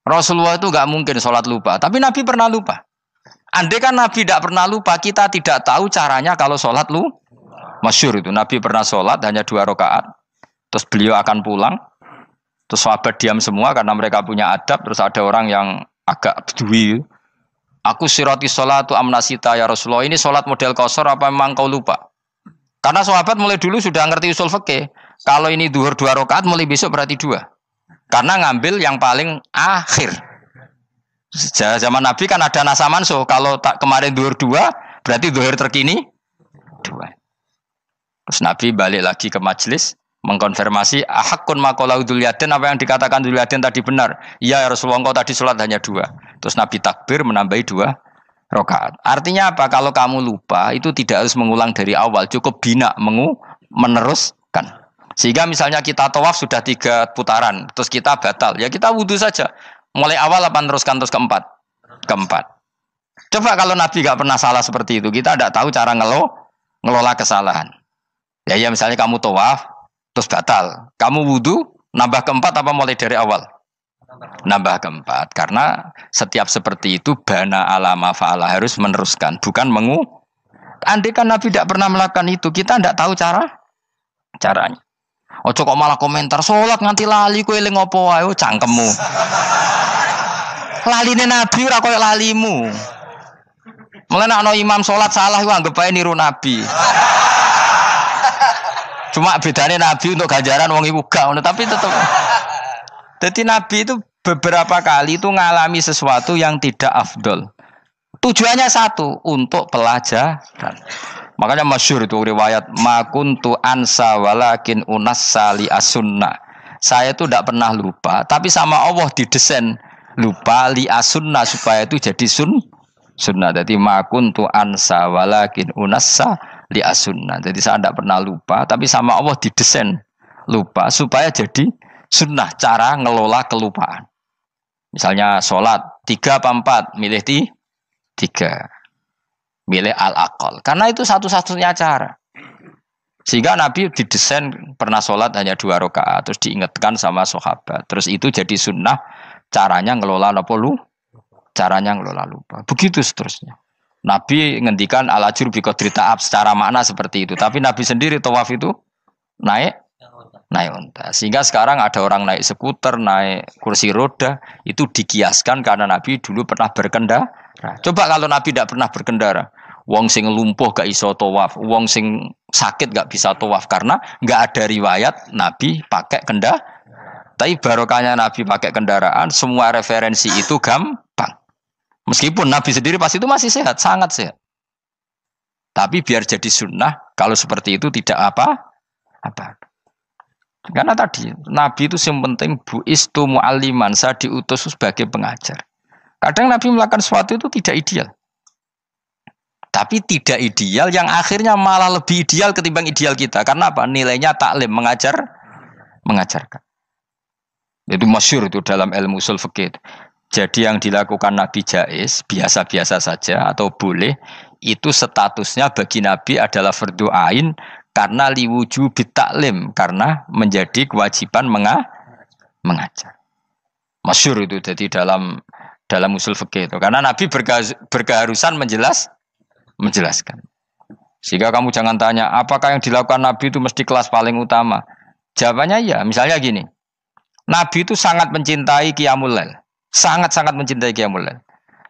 Rasulullah itu gak mungkin sholat lupa. Tapi Nabi pernah lupa. Andai kan Nabi tidak pernah lupa, kita tidak tahu caranya kalau sholat masyhur itu. Nabi pernah sholat hanya 2 rakaat. Terus beliau akan pulang. Terus sahabat diam semua karena mereka punya adab. Terus ada orang yang agak bedui. Aku sirati sholatu amnasita ya Rasulullah. Ini sholat model qashar apa memang kau lupa? Karena sahabat mulai dulu sudah ngerti usul fikih. Kalau ini duhur 2 rakaat, mulai besok berarti 2. Karena ngambil yang paling akhir. Zaman Nabi kan ada nasa mansuh. Kalau tak kemarin duhur 2, berarti duhur terkini 2. Terus Nabi balik lagi ke majelis, mengkonfirmasi ahakun maqala Dzulyaden, apa yang dikatakan Dzulyaden tadi benar. Iya ya Rasulullah, engkau tadi sholat hanya 2. Terus Nabi takbir menambahi 2 rakaat. Artinya apa? Kalau kamu lupa itu tidak harus mengulang dari awal, cukup bina meneruskan. Sehingga misalnya kita tawaf sudah 3 putaran, terus kita batal, ya kita wudu saja. Mulai awal apa teruskan terus keempat? Coba kalau Nabi gak pernah salah seperti itu, kita tidak tahu cara ngelola kesalahan. Ya misalnya kamu tawaf terus batal, kamu wudu nambah keempat apa mulai dari awal? Nambah keempat, karena setiap seperti itu bana alama fa'ala, harus meneruskan, bukan andai kan Nabi tidak pernah melakukan itu, kita tidak tahu caranya. Ojo kok malah komentar sholat nganti lali kowe eling opo wae cangkemmu. Laline Nabi ora koyo lalimu. Mulane ana imam sholat salah iku anggap ae niru Nabi. Cuma bedane Nabi untuk ganjaran wong iku gak ngono, tapi tetep Jadi Nabi itu beberapa kali itu ngalami sesuatu yang tidak afdol. Tujuannya satu, untuk pelajaran. Makanya masyhur itu riwayat makuntu ansa walakin unassa li as-sunnah. Saya itu tidak pernah lupa, tapi sama Allah didesain lupa li as-sunnah supaya itu jadi sunnah. Jadi makuntu ansa walakin unassa li as-sunnah. Jadi saya tidak pernah lupa, tapi sama Allah didesain lupa supaya jadi sunnah cara ngelola kelupaan. Misalnya sholat 3 apa 4, milih 3. Milih al-aqal. Karena itu satu-satunya cara. Sehingga Nabi didesain pernah sholat hanya 2 rakaat, terus diingatkan sama sahabat. Terus itu jadi sunnah caranya ngelola caranya ngelola lupa. Begitu seterusnya. Nabi ngendikan al-ajur bi qadri ta'ab secara makna seperti itu. Tapi Nabi sendiri tawaf itu naik unta. Sehingga sekarang ada orang naik skuter, naik kursi roda, itu dikiaskan karena Nabi dulu pernah berkendara. Coba kalau Nabi tidak pernah berkendara, wong sing lumpuh gak iso tawaf, wong sing sakit gak bisa tawaf karena gak ada riwayat Nabi pakai kendaraan. Tapi barokahnya Nabi pakai kendaraan, semua referensi itu gampang. Meskipun Nabi sendiri pas itu masih sehat, sangat sehat. Tapi biar jadi sunnah, kalau seperti itu tidak apa. Karena tadi Nabi itu yang penting buistu mu'alliman, saya diutus sebagai pengajar. Kadang Nabi melakukan sesuatu itu tidak ideal. Tapi tidak ideal yang akhirnya malah lebih ideal ketimbang ideal kita. Karena apa? Nilainya taklim, mengajarkan. Itu masyhur itu dalam ilmu ushul fikih. Jadi yang dilakukan Nabi jaiz, biasa-biasa saja atau boleh, itu statusnya bagi Nabi adalah fardhu ain karena liwujubi taklim, karena menjadi kewajiban mengajar. Masyhur itu jadi dalam usul fikih itu. Karena Nabi berkeharusan menjelaskan. Sehingga kamu jangan tanya, apakah yang dilakukan Nabi itu mesti kelas paling utama? Jawabannya ya, misalnya gini. Nabi itu sangat mencintai Qiyamul Lail. Sangat-sangat mencintai Qiyamul Lail.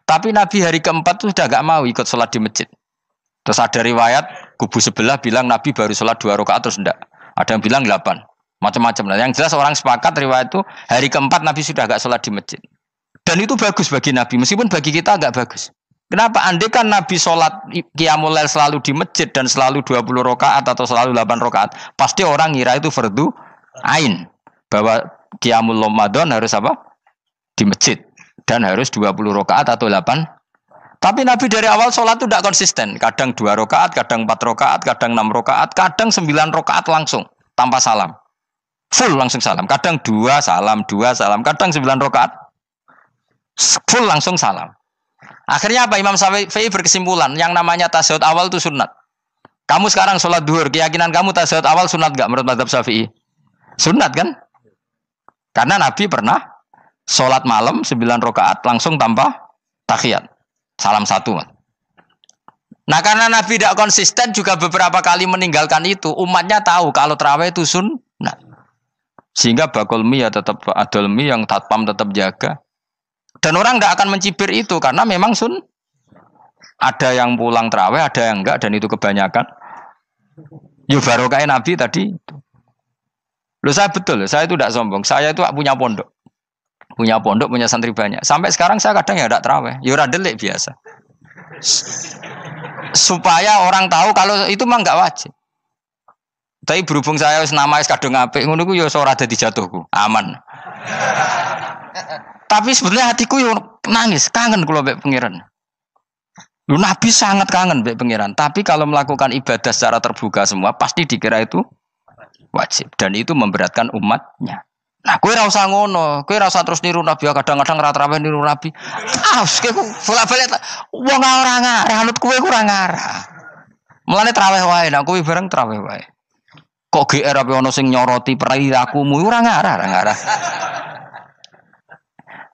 Tapi Nabi hari keempat itu sudah gak mau ikut sholat di masjid. Terus ada riwayat, kubu sebelah bilang Nabi baru sholat 2 rakaat terus enggak. Ada yang bilang 8. Macam-macam. Nah, yang jelas orang sepakat riwayat itu, hari keempat Nabi sudah gak sholat di masjid. Dan itu bagus bagi Nabi, meskipun bagi kita agak bagus. Kenapa? Andai kan Nabi sholat Qiyamul Lail selalu di masjid dan selalu 20 rakaat atau selalu 8 rakaat, pasti orang ngira itu fardhu ain. Bahwa Qiyamul Ramadan harus apa? Di masjid. Dan harus 20 rakaat atau 8. Tapi Nabi dari awal sholat itu tidak konsisten. Kadang 2 rakaat, kadang 4 rakaat, kadang 6 rakaat, kadang 9 rakaat langsung. Tanpa salam. Full langsung salam. Kadang 2 salam, kadang 9 rakaat. Full langsung salam. Akhirnya apa? Imam Syafi'i berkesimpulan, yang namanya tasyahud awal itu sunat. Kamu sekarang sholat duhur, keyakinan kamu tasyahud awal sunat gak menurut mazhab Syafi'i? Sunat kan? Karena Nabi pernah sholat malam 9 rakaat langsung tanpa tahiyat. Salam 1. Nah karena Nabi tidak konsisten juga beberapa kali meninggalkan itu, umatnya tahu kalau tarawih itu sunat. Sehingga bakul mie ya tetap adol mie, yang tatpam tetap jaga. Dan orang tidak akan mencibir itu karena memang ada yang pulang tarawih, ada yang enggak, dan itu kebanyakan. Ya barokah Nabi tadi. Loh saya betul, saya itu tidak sombong. Saya itu punya pondok, punya santri banyak. Sampai sekarang saya kadang ya tidak tarawih, ya ora delik biasa. Supaya orang tahu kalau itu mah enggak wajib. Tapi berhubung saya nama kadung apik, ngono ku ya ora dadi jatuhku, aman. Tapi sebenarnya hatiku yo nangis, kangen kula mbek pangeran. Lu Nabi sangat kangen mbek pangeran, tapi kalau melakukan ibadah secara terbuka semua pasti dikira itu wajib dan itu memberatkan umatnya. Nah, kowe ora usah ngono, kowe ora usah terus niru Nabi, kadang-kadang ra traweh niru Nabi. Kowe bolak-balik wong ora ngarah, anut kowe ora ngarah. Mulane traweh wae, nek kowe bareng traweh wae. Kok GR apa ono sing nyoroti perilakumu ora ngarah.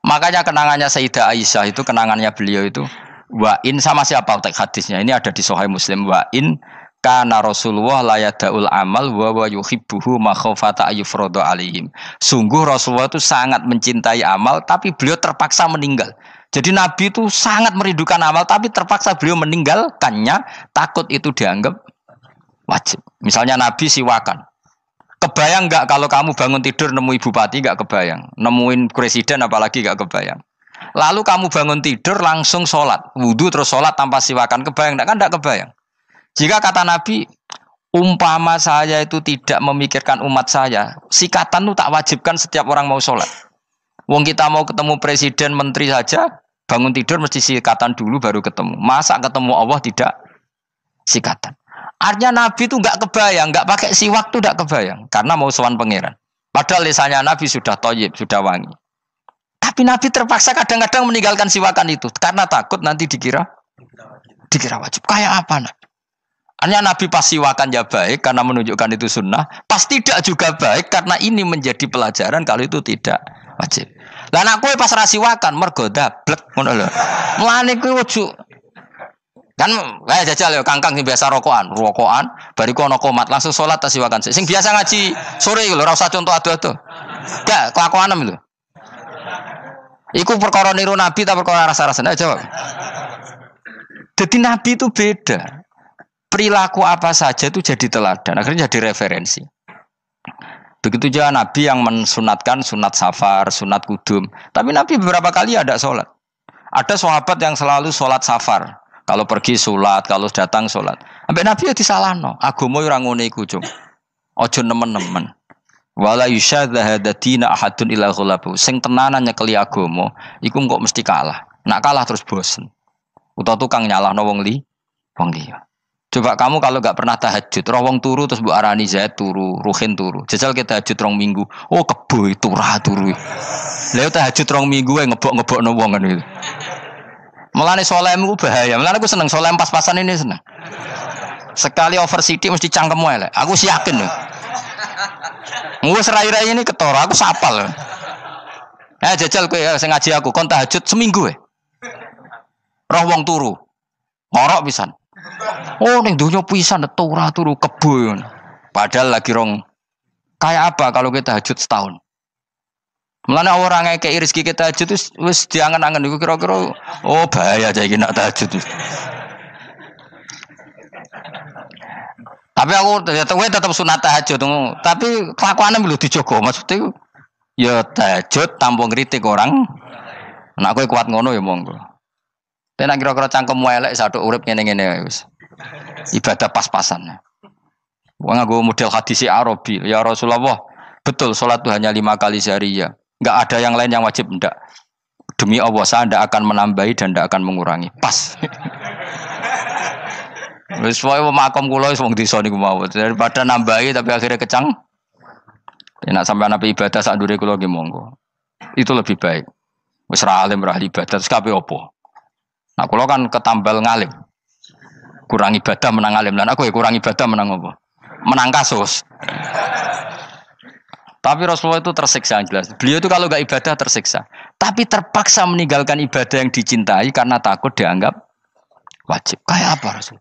Makanya kenangannya Sayyidah Aisyah itu, kenangannya beliau itu wa'in sama siapa teks hadisnya, ini ada di Sahih Muslim, wa'in kana Rasulullah la yada'ul amal wa yuhibbuhu makhafata ayyufradu alaihim. Sungguh Rasulullah itu sangat mencintai amal tapi beliau terpaksa meninggal. Jadi Nabi itu sangat merindukan amal tapi terpaksa beliau meninggalkannya, takut itu dianggap wajib. Misalnya Nabi siwakan. Kebayang nggak kalau kamu bangun tidur nemu ibu bupati nggak kebayang, nemuin presiden apalagi nggak kebayang. Lalu kamu bangun tidur langsung sholat, wudhu terus sholat tanpa siwakan, kebayang nggak? Kan nggak kebayang. Jika kata Nabi, umpama saya itu tidak memikirkan umat saya, sikatan itu tak wajibkan setiap orang mau sholat. Wong kita mau ketemu presiden, menteri saja, bangun tidur mesti sikatan dulu baru ketemu. Masa ketemu Allah tidak sikatan? Artinya Nabi itu nggak kebayang, nggak pakai siwak tuh nggak kebayang, karena mau sowan pangeran. Padahal lisannya Nabi sudah thayyib, sudah wangi. Tapi Nabi terpaksa kadang-kadang meninggalkan siwakan itu karena takut nanti dikira wajib. Kayak apa Nabi? Artinya Nabi pas siwakan ya baik karena menunjukkan itu sunnah, pas tidak juga baik karena ini menjadi pelajaran kalau itu tidak wajib. Lah nek kowe pas ra siwakan mergo dablek ngono lho. Mulane kowe ojo kan kayak jajal ya kangkang sing biasa rokokan, bariku ana komat langsung salat tas siwakan. Sing biasa ngaji sore lho ora usah contoh ado-ado. Gak kelakuanem lho. Iku perkara niru Nabi ta perkara rasa-rasane jawab. Jadi Nabi itu beda. Perilaku apa saja itu jadi teladan, akhirnya jadi referensi. Begitu juga Nabi yang mensunatkan sunat safar, sunat kudum. Tapi Nabi beberapa kali ada sholat. Ada sahabat yang selalu sholat safar. Kalau pergi sholat, kalau datang sholat. Sampai Nabi ya disalahno. Agama ora ngene iku, Cung. Aja nemen-nemen. Wala yusyadza hadatina ahadun ila ghalabu. Sing tenanan nyekeli agama, iku kok mesti kalah. Nak kalah terus bosen. Utawa tukang nyalahno wong liya. Coba kamu kalau enggak pernah tahajud, roh wong turu terus mbok arani Zaid turu, Ruhin turu. Jajal kita tahajud 2 minggu. Oh kebo turu. Lha tahajud 2 minggu wae ngebok-ngebokno wong kan itu. Mulane salehmu bahaya. Mulane aku seneng saleh pas-pasan ini seneng. Sekali over sidik mesti cangkemmu elek. Aku yakin lho. Wis rai-rai ini ketara, aku sapal. Jajal kowe sing ngaji aku kon tahajud seminggu wae. Roh wong turu. Ngorok pisan. Oh ning donya pisan turu kebo. Padahal lagi rong kayak apa kalau kita tahajud setahun. Mulane orang ngekeki rezeki kita tahajud wis diangen-angen iku kira-kira oh bahaya aja iki nak tahajud. Tapi aku tetap sunat tahajud, tapi kelakuannya belum dijogo. Maksudnya ya tahajud tanpa ngritik orang. Nek kowe kuat ngono ya monggo. Tapi kira-kira cangkemmu elek satu urip ngene-ngene wis. Ibadah pas-pasan. Wong nggo model hadis Arabi, ya Rasulullah, betul salat itu hanya 5 kali sehari ya. Enggak ada yang lain yang wajib ndak. Demi Allah saya ndak akan menambahi dan ndak akan mengurangi. Pas. Wis wae makom kula wis wong desa niku mawon. Daripada nambahi tapi akhirnya kecang. Nek sampean ape ibadah sak ndure kula nggih monggo. Itu lebih baik. Wis ra alim ra ibadah terus kabeh opo? Nah kula kan ketambal ngalim. Kurang ibadah menang alim. Lan aku ya kurang ibadah menang apa? Menang kasus. Tapi Rasulullah itu tersiksa jelas. Beliau itu kalau enggak ibadah tersiksa. Tapi terpaksa meninggalkan ibadah yang dicintai karena takut dianggap wajib. Kayak apa Rasul?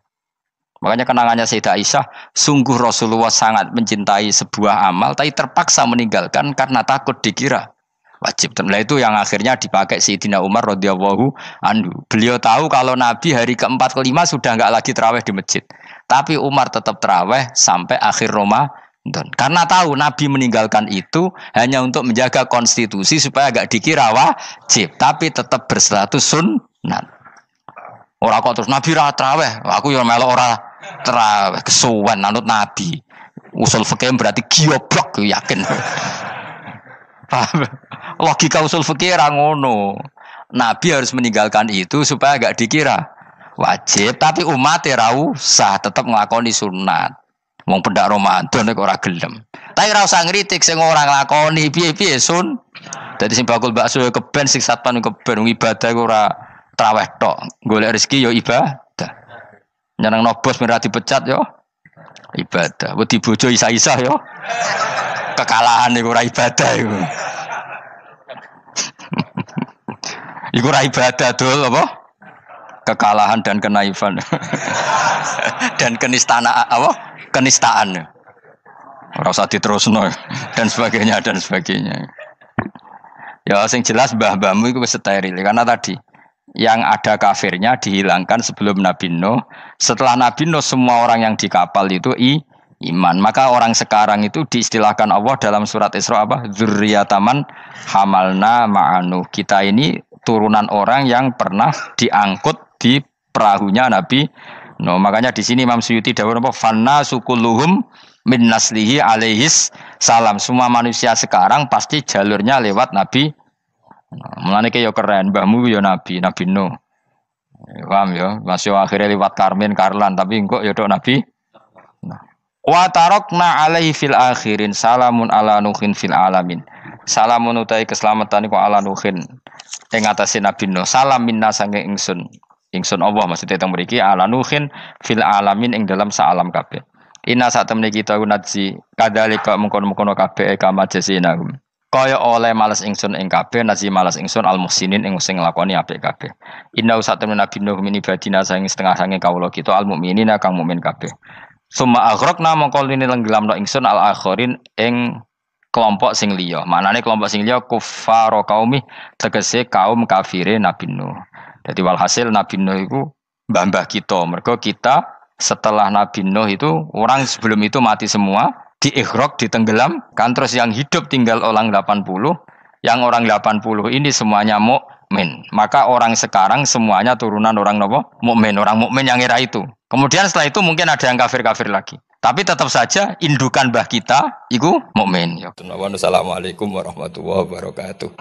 Makanya kenangannya Sayyidah Aisyah, sungguh Rasulullah sangat mencintai sebuah amal, tapi terpaksa meninggalkan karena takut dikira wajib. Nah itu yang akhirnya dipakai Sayyidina Umar radhiyallahu anhu. Beliau tahu kalau Nabi hari ke-4 ke-5 sudah enggak lagi tarawih di masjid. Tapi Umar tetap tarawih sampai akhir Ramadan. Karena tahu Nabi meninggalkan itu hanya untuk menjaga konstitusi supaya enggak dikira wajib, tapi tetap berstatus sunnah. Ora kok terus Nabi ra tarawih, aku ya melok ora tarawih kesuwen anut Nabi. Usul fikih berarti gioblok yakin. Logika usul fikih ra ngono. Nabi harus meninggalkan itu supaya enggak dikira wajib, tapi umat ora usah tetap nglakoni sunat. Wong pendak Ramadan nek ora gelem. Tapi ora usah ngritik sing ora nglakoni piye-piye sun. Dadi sing bakul bakso keben sing satpan keben ibadah ora traweh tok. Golek rezeki yo ibadah. Nyenengno bos merah dipecat yo ibadah. Wedi bojo isa-isa yo kekalahan iku ora ibadah iku. Iku ora ibadah dul apa? Kekalahan dan kenaifan. Dan kenistaan apa? Kenistaan. Ora usah diterusno dan sebagainya. Ya sing jelas mbah-mbahmu iku wis steril karena tadi yang ada kafirnya dihilangkan sebelum Nabi Nuh. Setelah Nabi Nuh semua orang yang di kapal itu iman. Maka orang sekarang itu diistilahkan Allah dalam surat Isra apa? Dzurriyyataman hamalna ma'anu. Kita ini turunan orang yang pernah diangkut di perahunya Nabi. No, makanya di sini Imam Suyuti dawuh apa? Fanna sukulluhum min naslihi alaihis salam. Semua manusia sekarang pasti jalurnya lewat Nabi. Mulane ki yo keren, mbahmu yo Nabi, Nabi Nuh. Paham ya? Masih akhirnya lewat Karmen, Karlan, tapi engkau ya dok Nabi. Wa tarokna alaihi fil akhirin salamun ala nuhin fil alamin. Salamun utai keselamatan iku ala nuhin ing atase Nabi Nuh. Salam minna sange ingsun. Ingsun Allah maksudnya teng mriki ala nuhin fil alamin ing dalam saalam kabeh. Inna satemene kita unadzi kadzalika mengkono-mengkono kabeh kama jasinahum. Kaya oleh males ingsun ing kabeh nazi males ingsun al muhsinin ing sing nglakoni apik kabeh. Inna usatun nabi nuh min ibadina saing setengah sange kawula kita al mukminina kang mukmin kabeh. Summa aghraqna mongko lini lenggelamno ingsun al akhirin ing kelompok sing liya. Manane kelompok sing liya kuffar qaumi tegese kaum kafire Nabi Nuh. Dadi walhasil Nabi Nuh iku mbah-mbah kita. Mergo kita setelah Nabi Nuh itu orang sebelum itu mati semua. Diikhraq, ditenggelam kan, terus yang hidup tinggal orang 80, yang orang 80 ini semuanya mukmin. Maka orang sekarang semuanya turunan orang nopo mukmin, orang mukmin yang era itu. Kemudian setelah itu mungkin ada yang kafir-kafir lagi. Tapi tetap saja indukan mbah kita iku mukmin. Ya. Assalamualaikum warahmatullahi wabarakatuh.